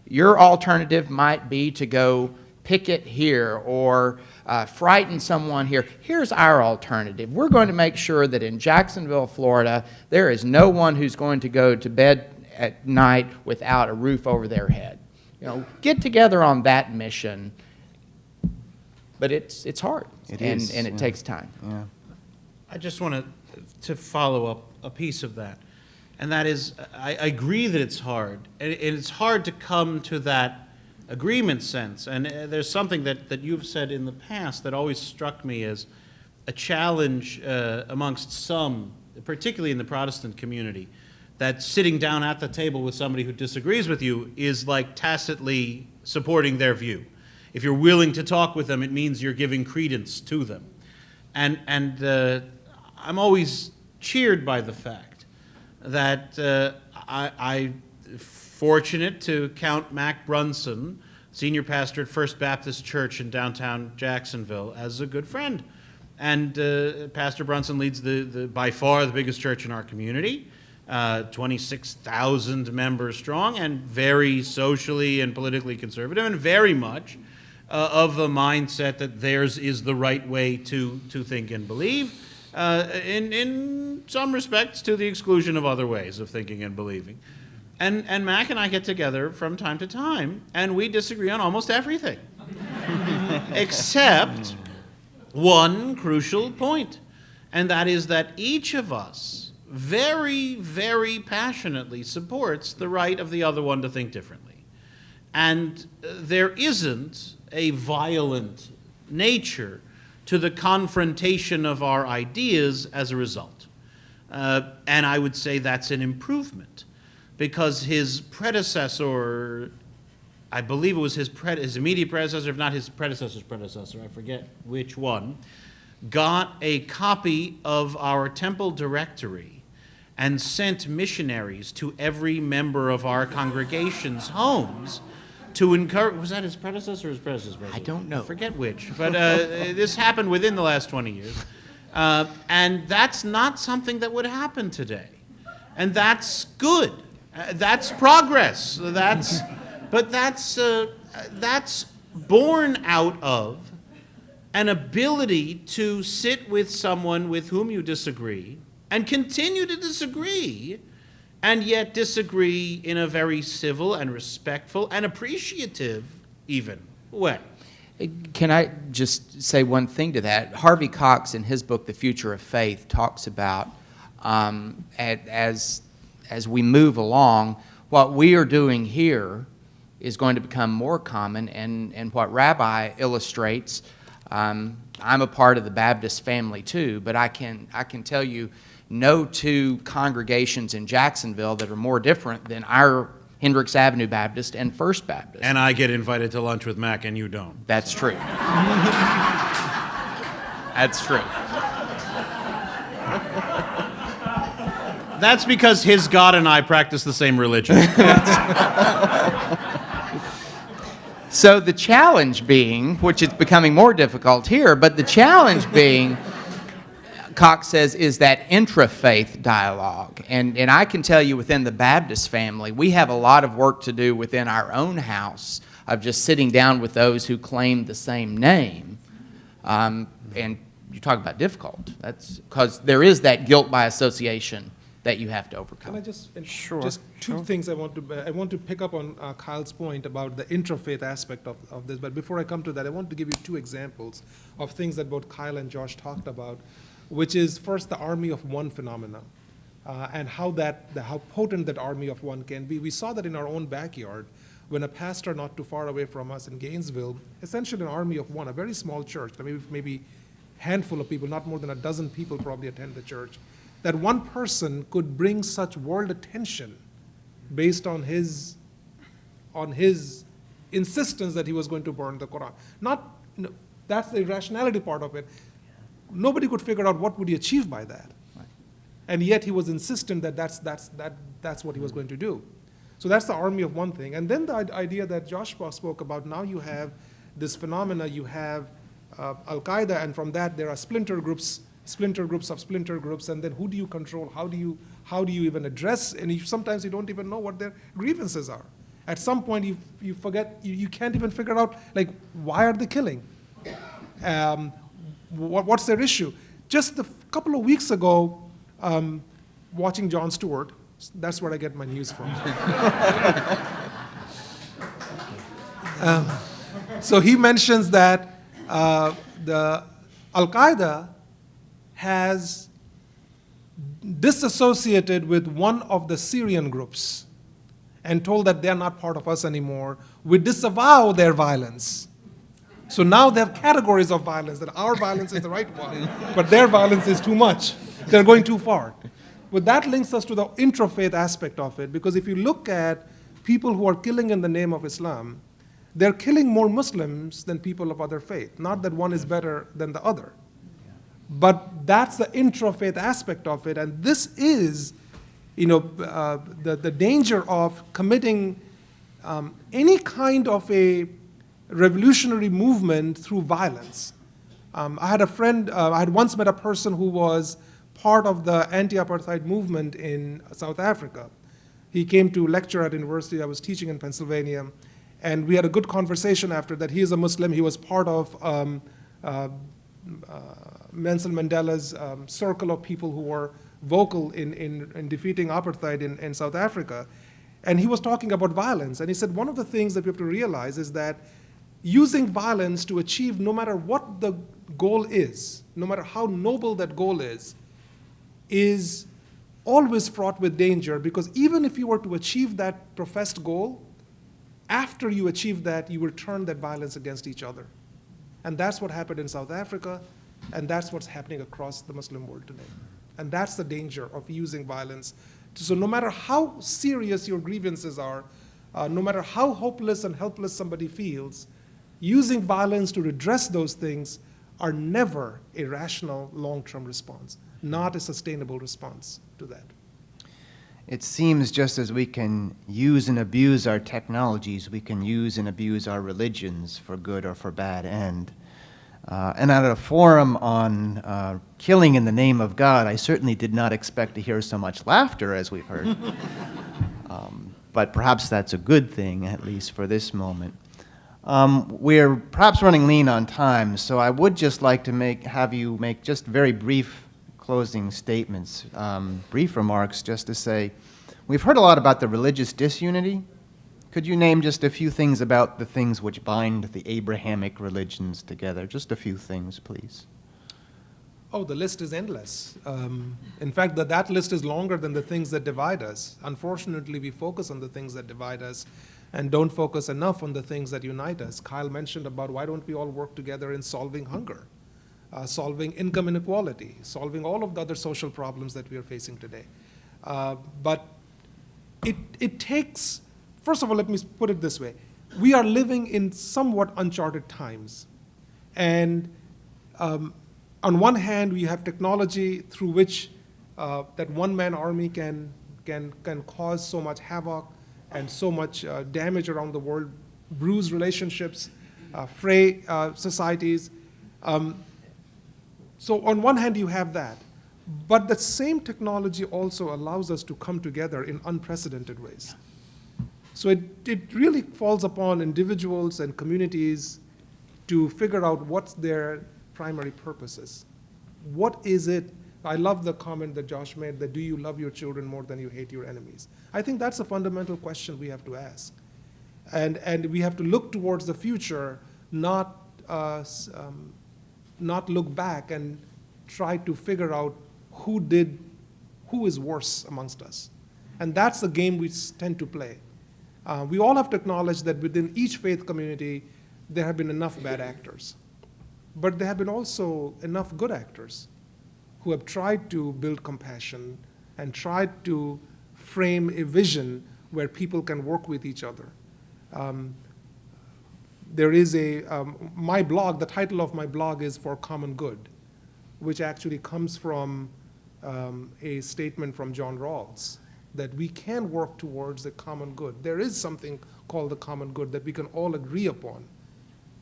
Your alternative might be to go picket here or frighten someone here. Here's our alternative. We're going to make sure that in Jacksonville, Florida, there is no one who's going to go to bed at night without a roof over their head. Get together on that mission. But it's hard, and it takes time. Yeah. I just want to follow up a piece of that, and that is, I agree that it's hard, and it's hard to come to that agreement sense. And there's something that you've said in the past that always struck me as a challenge amongst some, particularly in the Protestant community, that sitting down at the table with somebody who disagrees with you is like tacitly supporting their view. If you're willing to talk with them, it means you're giving credence to them. And I'm always cheered by the fact that I'm fortunate to count Mac Brunson, senior pastor at First Baptist Church in downtown Jacksonville, as a good friend. And Pastor Brunson leads by far the biggest church in our community, 26,000 members strong, and very socially and politically conservative, and very much of the mindset that theirs is the right way to think and believe, in some respects to the exclusion of other ways of thinking and believing. And Mac and I get together from time to time, and we disagree on almost everything, except one crucial point, and that is that each of us very, very passionately supports the right of the other one to think differently. And there isn't a violent nature to the confrontation of our ideas as a result. And I would say that's an improvement, because his predecessor, I believe it was his immediate predecessor, if not his predecessor's predecessor, I forget which one, got a copy of our temple directory and sent missionaries to every member of our congregation's homes to encourage. Was that his predecessor or his predecessor's predecessor? I don't know. I forget which, but this happened within the last 20 years. And that's not something that would happen today. And that's good. That's progress. That's born out of an ability to sit with someone with whom you disagree and continue to disagree, and yet disagree in a very civil and respectful and appreciative even way. Can I just say one thing to that? Harvey Cox, in his book, The Future of Faith, talks about as we move along, what we are doing here is going to become more common, and what Rabbi illustrates, I'm a part of the Baptist family too, but I can tell you no two congregations in Jacksonville that are more different than our Hendricks Avenue Baptist and First Baptist. And I get invited to lunch with Mac and you don't. That's true. That's true. That's because his God and I practice the same religion. So the challenge being, which is becoming more difficult here, but the challenge being, Cox says, is that intrafaith dialogue. And I can tell you within the Baptist family, we have a lot of work to do within our own house of just sitting down with those who claim the same name. And you talk about difficult. That's because there is that guilt by association that you have to overcome. Can I just two things I want to pick up on Kyle's point about the interfaith aspect of this. But before I come to that, I want to give you two examples of things that both Kyle and Josh talked about, which is first the army of one phenomenon, and how potent that army of one can be. We saw that in our own backyard when a pastor not too far away from us in Gainesville, essentially an army of one, a very small church, maybe handful of people, not more than a dozen people probably attend the church, that one person could bring such world attention based on his insistence that he was going to burn the Quran. That's the irrationality part of it. Nobody could figure out what would he achieve by that. Right. And yet he was insistent that that's what he was going to do. So that's the army of one thing. And then the idea that Joshua spoke about, now you have this phenomena, you have Al-Qaeda, and from that there are splinter groups of splinter groups, and then who do you control? How do you even address? And sometimes you don't even know what their grievances are. At some point you forget, you can't even figure out, like, why are they killing? What's their issue? Just a couple of weeks ago, watching Jon Stewart, that's where I get my news from. So he mentions that the Al-Qaeda has disassociated with one of the Syrian groups and told that they're not part of us anymore. We disavow their violence. So now they have categories of violence, that our violence is the right one, but their violence is too much. They're going too far. But that links us to the intrafaith aspect of it, because if you look at people who are killing in the name of Islam, they're killing more Muslims than people of other faith. Not that one is better than the other. But that's the intrafaith aspect of it, and this is, the danger of committing any kind of a revolutionary movement through violence. I had a friend, I had once met a person who was part of the anti-apartheid movement in South Africa. He came to lecture at university. I was teaching in Pennsylvania, and we had a good conversation after that. He is a Muslim. He was part of Nelson Mandela's circle of people who were vocal in defeating apartheid in South Africa. And he was talking about violence. And he said one of the things that we have to realize is that using violence to achieve, no matter what the goal is, no matter how noble that goal is always fraught with danger, because even if you were to achieve that professed goal, after you achieve that, you will turn that violence against each other. And that's what happened in South Africa, and that's what's happening across the Muslim world today. And that's the danger of using violence. So no matter how serious your grievances are, no matter how hopeless and helpless somebody feels, using violence to redress those things are never a rational long-term response, not a sustainable response to that. It seems just as we can use and abuse our technologies, we can use and abuse our religions for good or for bad end. And at a forum on killing in the name of God, I certainly did not expect to hear so much laughter as we've heard. But perhaps that's a good thing, at least for this moment. We're perhaps running lean on time, so I would just like to have you make just very brief closing statements, brief remarks, just to say, we've heard a lot about the religious disunity. Could you name just a few things about the things which bind the Abrahamic religions together? Just a few things, please. Oh, the list is endless. In fact, that list is longer than the things that divide us. Unfortunately, we focus on the things that divide us and don't focus enough on the things that unite us. Kyle mentioned about why don't we all work together in solving hunger, solving income inequality, solving all of the other social problems that we are facing today. But it takes, first of all, let me put it this way. We are living in somewhat uncharted times. And on one hand, we have technology through which that one-man army can cause so much havoc and so much damage around the world, bruise relationships, fray societies. So on one hand, you have that. But the same technology also allows us to come together in unprecedented ways. So it really falls upon individuals and communities to figure out what's their primary purposes. What is it? I love the comment that Josh made, that do you love your children more than you hate your enemies? I think that's a fundamental question we have to ask. And we have to look towards the future, not look back and try to figure out who is worse amongst us. And that's the game we tend to play. We all have to acknowledge that within each faith community, there have been enough bad actors. But there have been also enough good actors who have tried to build compassion and tried to frame a vision where people can work with each other. There is my blog, the title of my blog is For Common Good, which actually comes from a statement from John Rawls, that we can work towards the common good. There is something called the common good that we can all agree upon.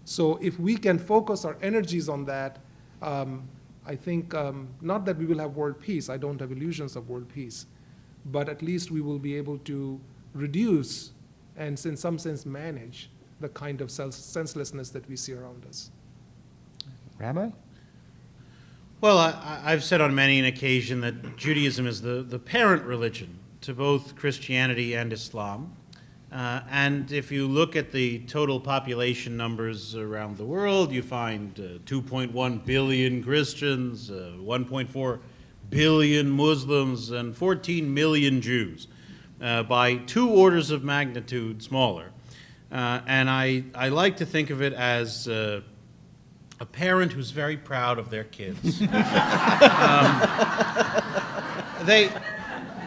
So if we can focus our energies on that, I think, not that we will have world peace, I don't have illusions of world peace, but at least we will be able to reduce and in some sense manage the kind of senselessness that we see around us. Rabbi? Well, I've said on many an occasion that Judaism is the parent religion to both Christianity and Islam. And if you look at the total population numbers around the world, you find 2.1 billion Christians, 1.4 billion Muslims, and 14 million Jews, by 2 orders of magnitude smaller. And I like to think of it as a parent who's very proud of their kids.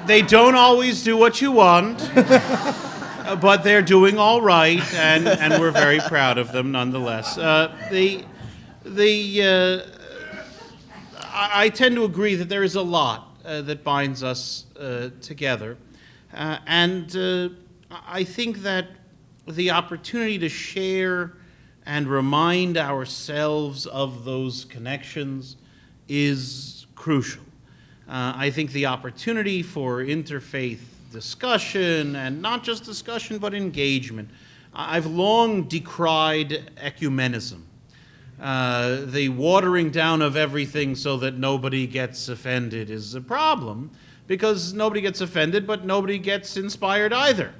They don't always do what you want, but they're doing all right, and we're very proud of them nonetheless. I tend to agree that there is a lot that binds us together, and I think that the opportunity to share and remind ourselves of those connections is crucial. I think the opportunity for interfaith discussion, and not just discussion, but engagement. I've long decried ecumenism, the watering down of everything so that nobody gets offended is a problem, because nobody gets offended, but nobody gets inspired either.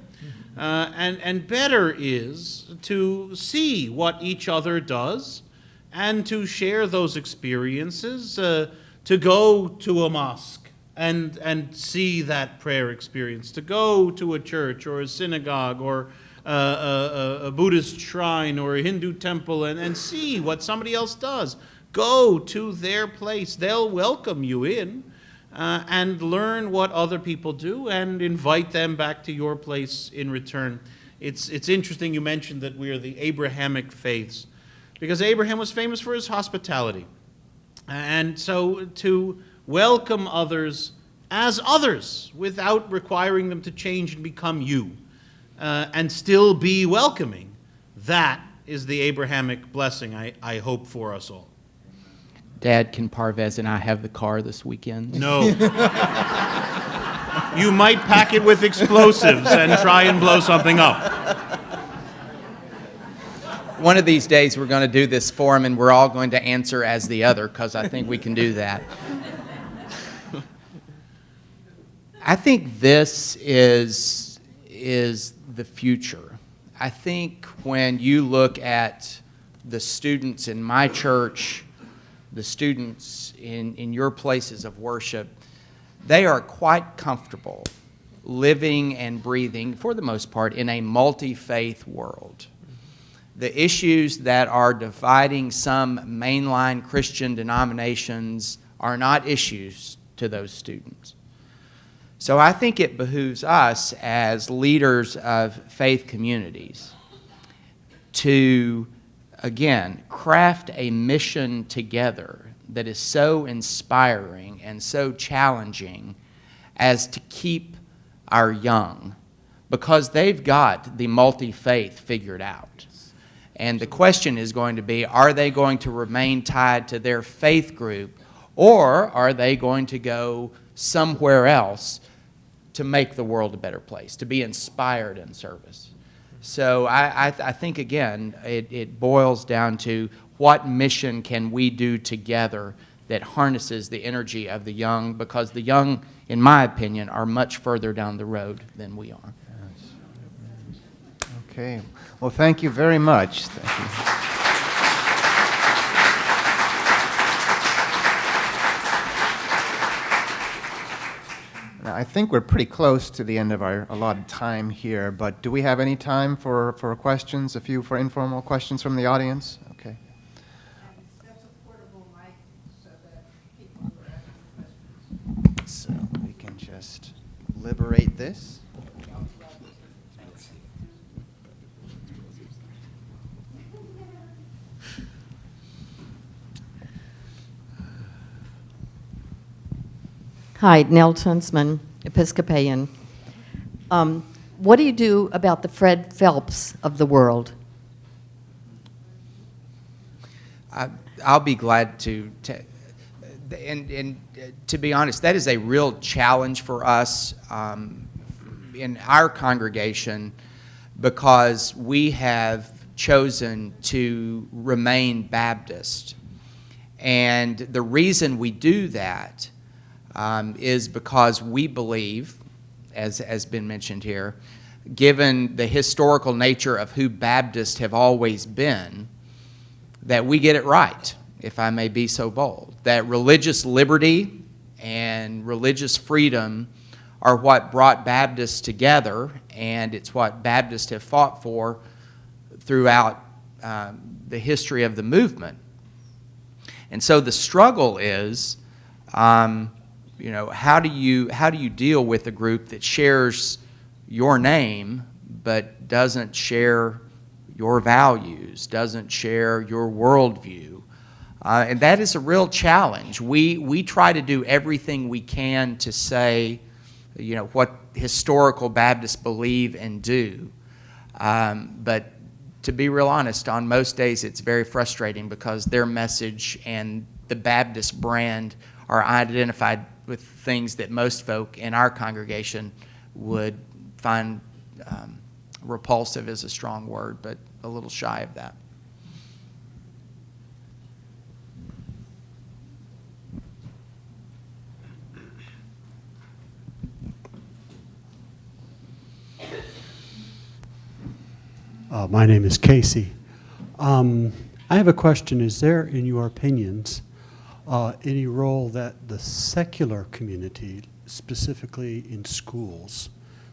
And better is to see what each other does and to share those experiences, to go to a mosque and see that prayer experience, to go to a church or a synagogue or a Buddhist shrine or a Hindu temple and see what somebody else does. Go to their place. They'll welcome you in. and learn what other people do and invite them back to your place in return. It's interesting you mentioned that we are the Abrahamic faiths, because Abraham was famous for his hospitality. And so to welcome others as others without requiring them to change and become you, and still be welcoming, that is the Abrahamic blessing I hope for us all. Dad, can Parvez and I have the car this weekend? No. You might pack it with explosives and try and blow something up. One of these days we're going to do this forum and we're all going to answer as the other, because I think we can do that. I think this is the future. I think when you look at the students in my church, the students in your places of worship, they are quite comfortable living and breathing, for the most part, in a multi-faith world. The issues that are dividing some mainline Christian denominations are not issues to those students. So I think it behooves us as leaders of faith communities to, again, craft a mission together that is so inspiring and so challenging as to keep our young, because they've got the multi-faith figured out. And the question is going to be, are they going to remain tied to their faith group, or are they going to go somewhere else to make the world a better place, to be inspired in service? So I think, again, it boils down to what mission can we do together that harnesses the energy of the young, because the young, in my opinion, are much further down the road than we are. Okay. Well, thank you very much. Thank you. Now, I think we're pretty close to the end of our allotted time here, but do we have any time for questions, for informal questions from the audience? Okay. That's a portable mic so that people who are asking questions. So we can just liberate this. Hi, Nell Tunsman, Episcopalian. What do you do about the Fred Phelps of the world? I'll be glad to and to be honest, that is a real challenge for us in our congregation, because we have chosen to remain Baptist. And the reason we do that is because we believe, as has been mentioned here, given the historical nature of who Baptists have always been, that we get it right, if I may be so bold. That religious liberty and religious freedom are what brought Baptists together, and it's what Baptists have fought for throughout the history of the movement. And so the struggle is, how do you deal with a group that shares your name but doesn't share your values, doesn't share your worldview? And that is a real challenge. We try to do everything we can to say, what historical Baptists believe and do. But to be real honest, on most days it's very frustrating, because their message and the Baptist brand are identified with things that most folk in our congregation would find repulsive is a strong word, but a little shy of that. My name is Casey. I have a question. Is there, in your opinions, any role that the secular community, specifically in schools,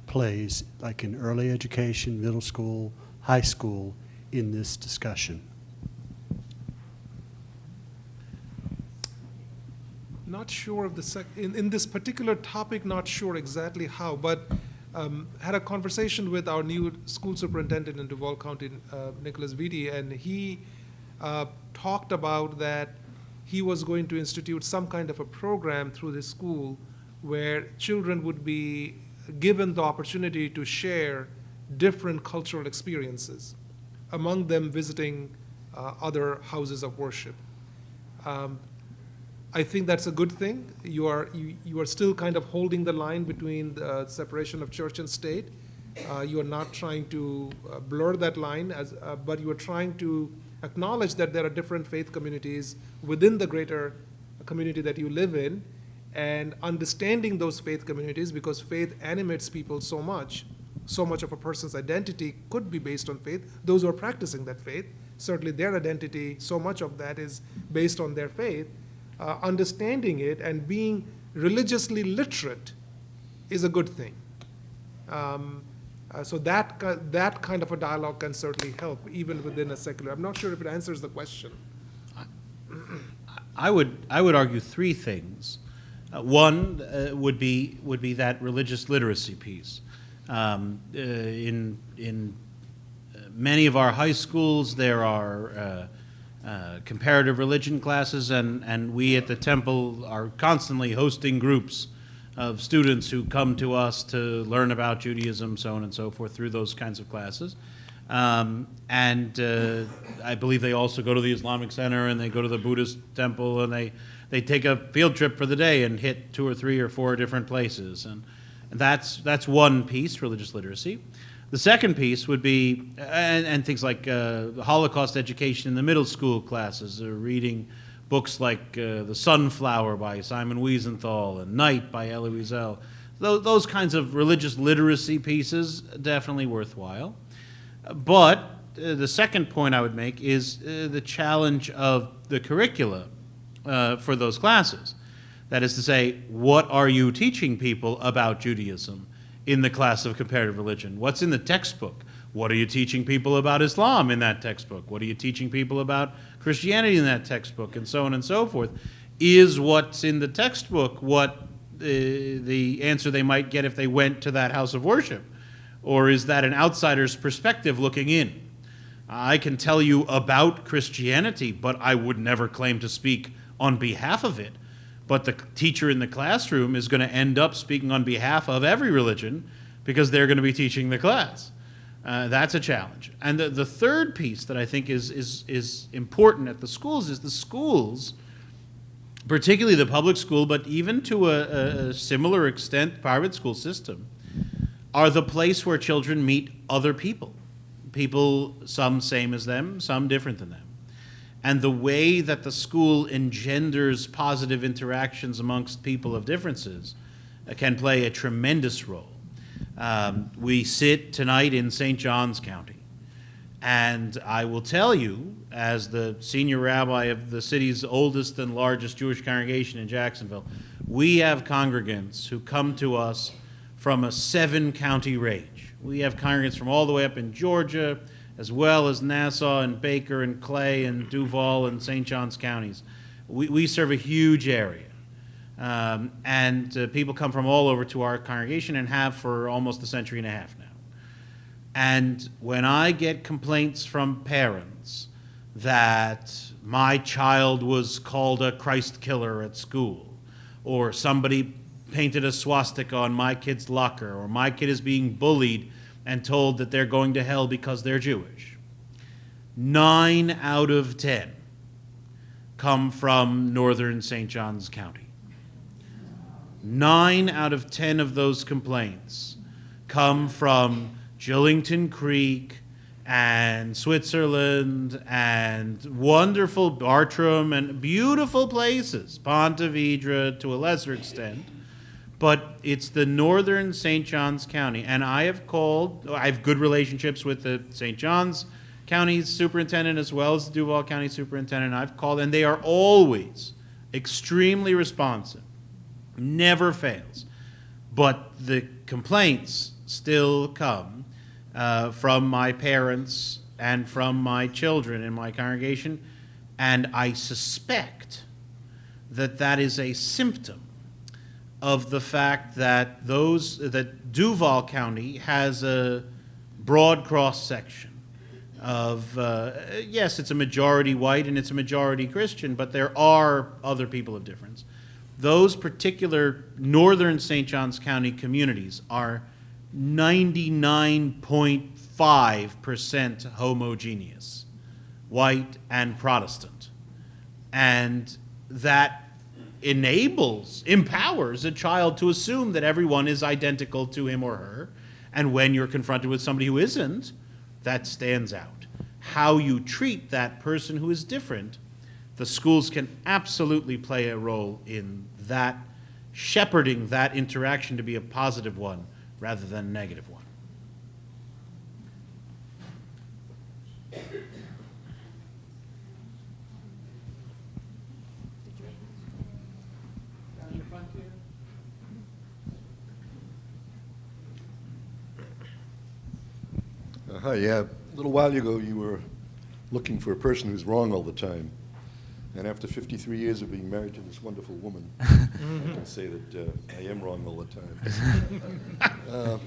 plays, like in early education, middle school, high school, in this discussion? Not not sure of in this particular topic, not sure exactly how, but had a conversation with our new school superintendent in Duval County, Nicholas Vitti, and he talked about that he was going to institute some kind of a program through the school where children would be given the opportunity to share different cultural experiences, among them visiting other houses of worship. I think that's a good thing. You are still kind of holding the line between the separation of church and state. You are not trying to blur that line, but you are trying to acknowledge that there are different faith communities within the greater community that you live in, and understanding those faith communities, because faith animates people so much. So much of a person's identity could be based on faith. Those who are practicing that faith, certainly their identity, so much of that is based on their faith. Understanding it and being religiously literate is a good thing. So that kind of a dialogue can certainly help, even within a secular. I'm not sure if it answers the question. I would argue three things. One would be that religious literacy piece. In many of our high schools, there are comparative religion classes, and we at the Temple are constantly hosting groups of students who come to us to learn about Judaism, so on and so forth, through those kinds of classes. I believe they also go to the Islamic Center, and they go to the Buddhist temple, and they take a field trip for the day and hit 2 or 3 or 4 different places. And that's one piece, religious literacy. The second piece would be, and things like Holocaust education in the middle school classes, reading books like The Sunflower by Simon Wiesenthal and Night by Elie Wiesel. Those kinds of religious literacy pieces, definitely worthwhile. But the second point I would make is the challenge of the curricula for those classes. That is to say, what are you teaching people about Judaism in the class of comparative religion? What's in the textbook? What are you teaching people about Islam in that textbook? What are you teaching people about Christianity in that textbook? And so on and so forth. Is what's in the textbook what the answer they might get if they went to that house of worship? Or is that an outsider's perspective looking in? I can tell you about Christianity, but I would never claim to speak on behalf of it. But the teacher in the classroom is going to end up speaking on behalf of every religion because they're going to be teaching the class. That's a challenge. And the third piece that I think is important at the schools is the schools, particularly the public school, but even to a similar extent, private school system, are the place where children meet other people. People, some same as them, some different than them. And the way that the school engenders positive interactions amongst people of differences can play a tremendous role. We sit tonight in St. Johns County, and I will tell you, as the senior rabbi of the city's oldest and largest Jewish congregation in Jacksonville, we have congregants who come to us from a 7-county range. We have congregants from all the way up in Georgia, as well as Nassau and Baker and Clay and Duval and St. Johns counties. We serve a huge area. And people come from all over to our congregation and have for almost a century and a half now. And when I get complaints from parents that my child was called a Christ killer at school, or somebody painted a swastika on my kid's locker, or my kid is being bullied and told that they're going to hell because they're Jewish, 9 out of 10 come from northern St. Johns County. 9 out of 10 of those complaints come from Jillington Creek and Switzerland and wonderful Bartram and beautiful places, Ponte Vedra to a lesser extent. But it's the northern St. Johns County. And I have good relationships with the St. Johns County superintendent as well as the Duval County superintendent. I've called, and they are always extremely responsive. Never fails. But the complaints still come from my parents and from my children in my congregation. And I suspect that is a symptom of the fact that that Duval County has a broad cross-section of, yes, it's a majority white and it's a majority Christian, but there are other people of difference. Those particular northern St. Johns County communities are 99.5% homogeneous, white and Protestant. And that empowers a child to assume that everyone is identical to him or her. And when you're confronted with somebody who isn't, that stands out. How you treat that person who is different, the schools can absolutely play a role in that, shepherding that interaction to be a positive one rather than a negative one. Hi, yeah. A little while ago, you were looking for a person who's wrong all the time. And after 53 years of being married to this wonderful woman, I can say that I am wrong all the time.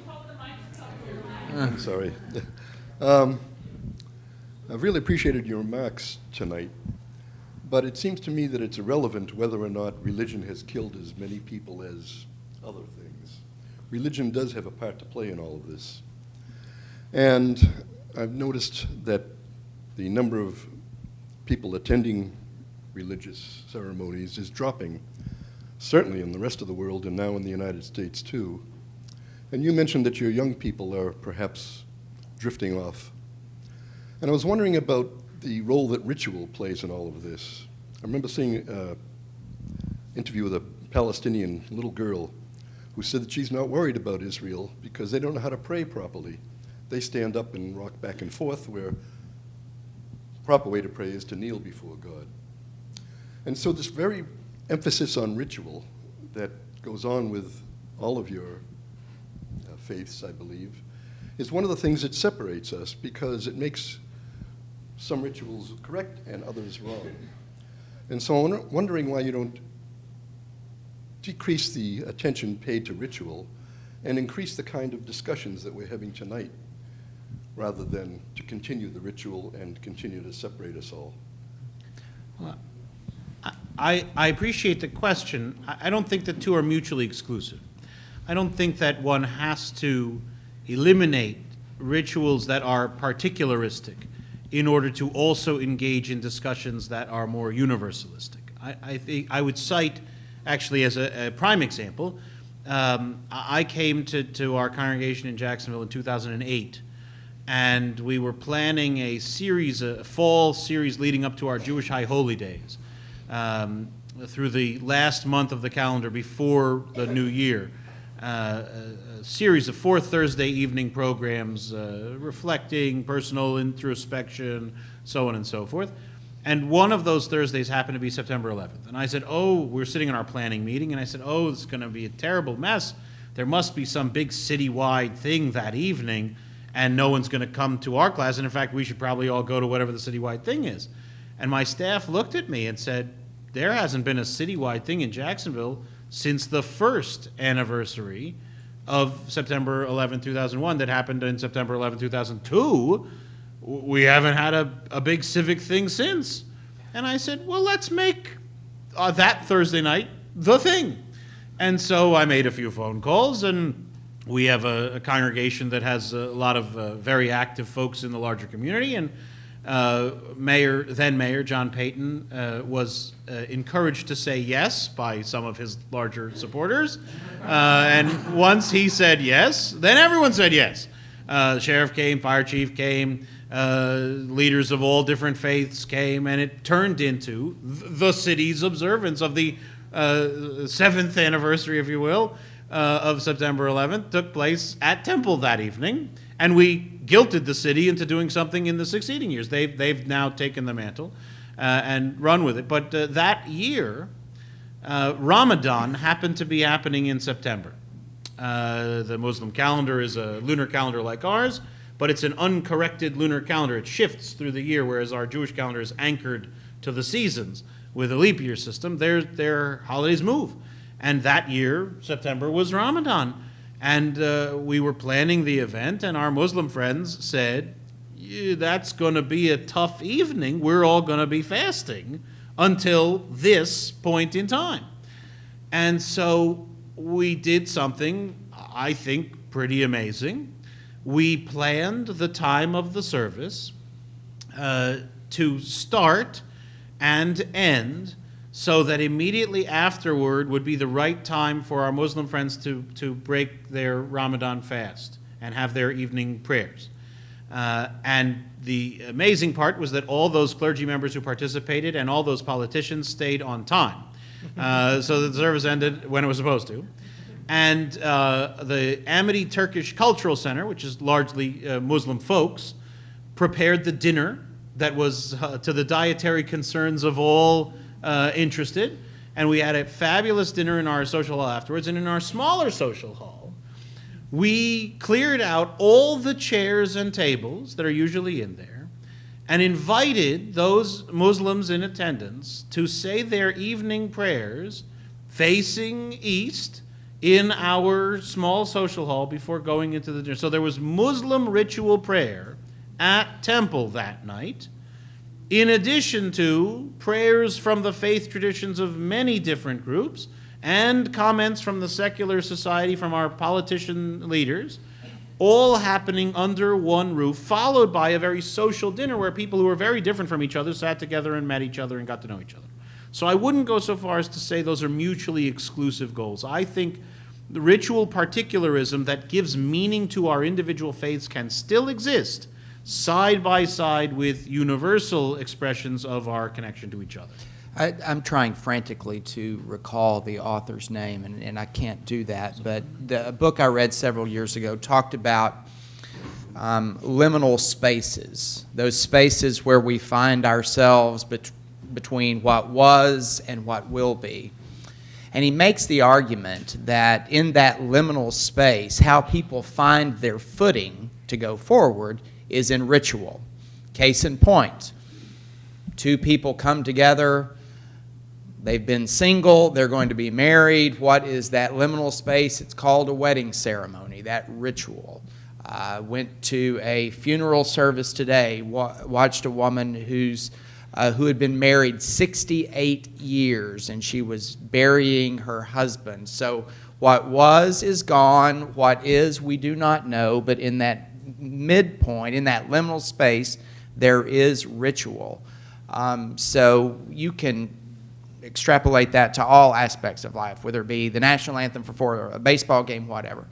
I'm sorry. I've really appreciated your remarks tonight, but it seems to me that it's irrelevant whether or not religion has killed as many people as other things. Religion does have a part to play in all of this. And I've noticed that the number of people attending religious ceremonies is dropping, certainly in the rest of the world and now in the United States too. And you mentioned that your young people are perhaps drifting off. And I was wondering about the role that ritual plays in all of this. I remember seeing an interview with a Palestinian little girl who said that she's not worried about Israel because they don't know how to pray properly. They stand up and rock back and forth, where the proper way to pray is to kneel before God. And so this very emphasis on ritual that goes on with all of your faiths, I believe, is one of the things that separates us, because it makes some rituals correct and others wrong. And so I'm wondering why you don't decrease the attention paid to ritual and increase the kind of discussions that we're having tonight, rather than to continue the ritual and continue to separate us all. Well, I appreciate the question. I don't think the two are mutually exclusive. I don't think that one has to eliminate rituals that are particularistic in order to also engage in discussions that are more universalistic. I think I would cite, actually, as a prime example, I came to our congregation in Jacksonville in 2008, and we were planning a fall series leading up to our Jewish High Holy Days, through the last month of the calendar before the new year. A series of 4 Thursday evening programs reflecting personal introspection, so on and so forth. And one of those Thursdays happened to be September 11th. And I said, we're sitting in our planning meeting, and I said, this is going to be a terrible mess. There must be some big citywide thing that evening, and no one's going to come to our class. And in fact, we should probably all go to whatever the citywide thing is. And my staff looked at me and said, there hasn't been a citywide thing in Jacksonville since the first anniversary of September 11, 2001 that happened in September 11, 2002. We haven't had a big civic thing since. And I said, well, let's make that Thursday night the thing. And so I made a few phone calls, and we have a congregation that has a lot of very active folks in the larger community, and then Mayor John Payton was encouraged to say yes by some of his larger supporters. And once he said yes, then everyone said yes. Sheriff came, fire chief came, leaders of all different faiths came, and it turned into the city's observance of the 7th anniversary, if you will, of September 11th, took place at Temple that evening, and we guilted the city into doing something in the succeeding years. They've now taken the mantle and run with it. But that year, Ramadan happened to be happening in September. The Muslim calendar is a lunar calendar like ours, but it's an uncorrected lunar calendar. It shifts through the year, whereas our Jewish calendar is anchored to the seasons. with a leap year system, their holidays move. And that year, September was Ramadan. And we were planning the event, and our Muslim friends said, "Yeah, that's going to be a tough evening. We're all going to be fasting until this point in time." And so we did something, I think, pretty amazing. We planned the time of the service to start and end so that immediately afterward would be the right time for our Muslim friends to break their Ramadan fast and have their evening prayers. And the amazing part was that all those clergy members who participated and all those politicians stayed on time. So the service ended when it was supposed to. And the Amity Turkish Cultural Center, which is largely Muslim folks, prepared the dinner that was to the dietary concerns of all interested. And we had a fabulous dinner in our social hall afterwards. And in our smaller social hall, we cleared out all the chairs and tables that are usually in there and invited those Muslims in attendance to say their evening prayers facing east in our small social hall before going into the dinner. So there was Muslim ritual prayer at temple that night, in addition to prayers from the faith traditions of many different groups and comments from the secular society, from our politician leaders, all happening under one roof, followed by a very social dinner where people who were very different from each other sat together and met each other and got to know each other. So I wouldn't go so far as to say those are mutually exclusive goals. I think the ritual particularism that gives meaning to our individual faiths can still exist side by side with universal expressions of our connection to each other. I'm trying frantically to recall the author's name, and I can't do that, but the book I read several years ago talked about liminal spaces, those spaces where we find ourselves between what was and what will be. And he makes the argument that in that liminal space, how people find their footing to go forward is in ritual. Case in point, two people come together, they've been single, they're going to be married. What is that liminal space? It's called a wedding ceremony, that ritual. Went to a funeral service today, watched a woman who had been married 68 years, and she was burying her husband. So what was is gone, what is we do not know, but in that midpoint, in that liminal space, there is ritual. So you can extrapolate that to all aspects of life, whether it be the national anthem for a baseball game, whatever.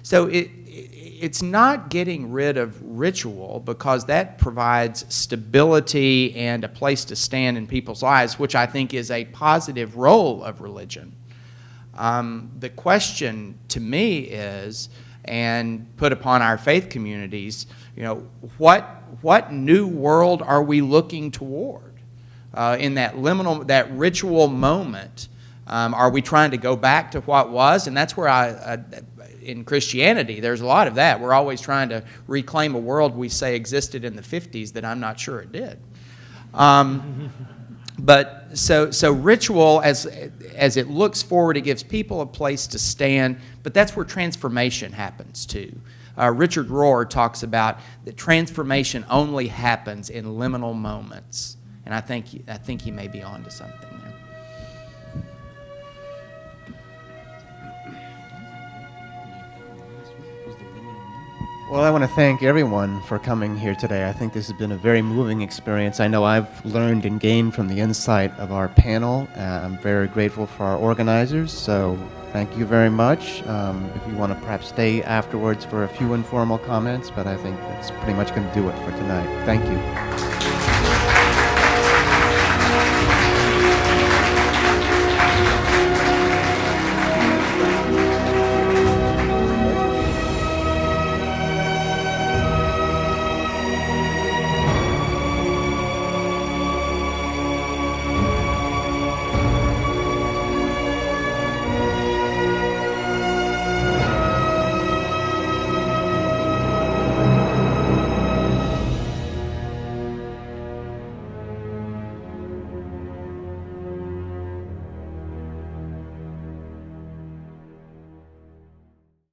So it's not getting rid of ritual, because that provides stability and a place to stand in people's lives, which I think is a positive role of religion. The question to me is, and put upon our faith communities, what new world are we looking toward in that liminal, that ritual moment? Are we trying to go back to what was? And that's where in Christianity, there's a lot of that. We're always trying to reclaim a world we say existed in the 50s that I'm not sure it did. But so ritual, as it looks forward, it gives people a place to stand, but that's where transformation happens too. Richard Rohr talks about that transformation only happens in liminal moments, and I think he may be onto something there. Well, I want to thank everyone for coming here today. I think this has been a very moving experience. I know I've learned and gained from the insight of our panel. I'm very grateful for our organizers, so thank you very much. If you want to perhaps stay afterwards for a few informal comments, but I think that's pretty much going to do it for tonight. Thank you.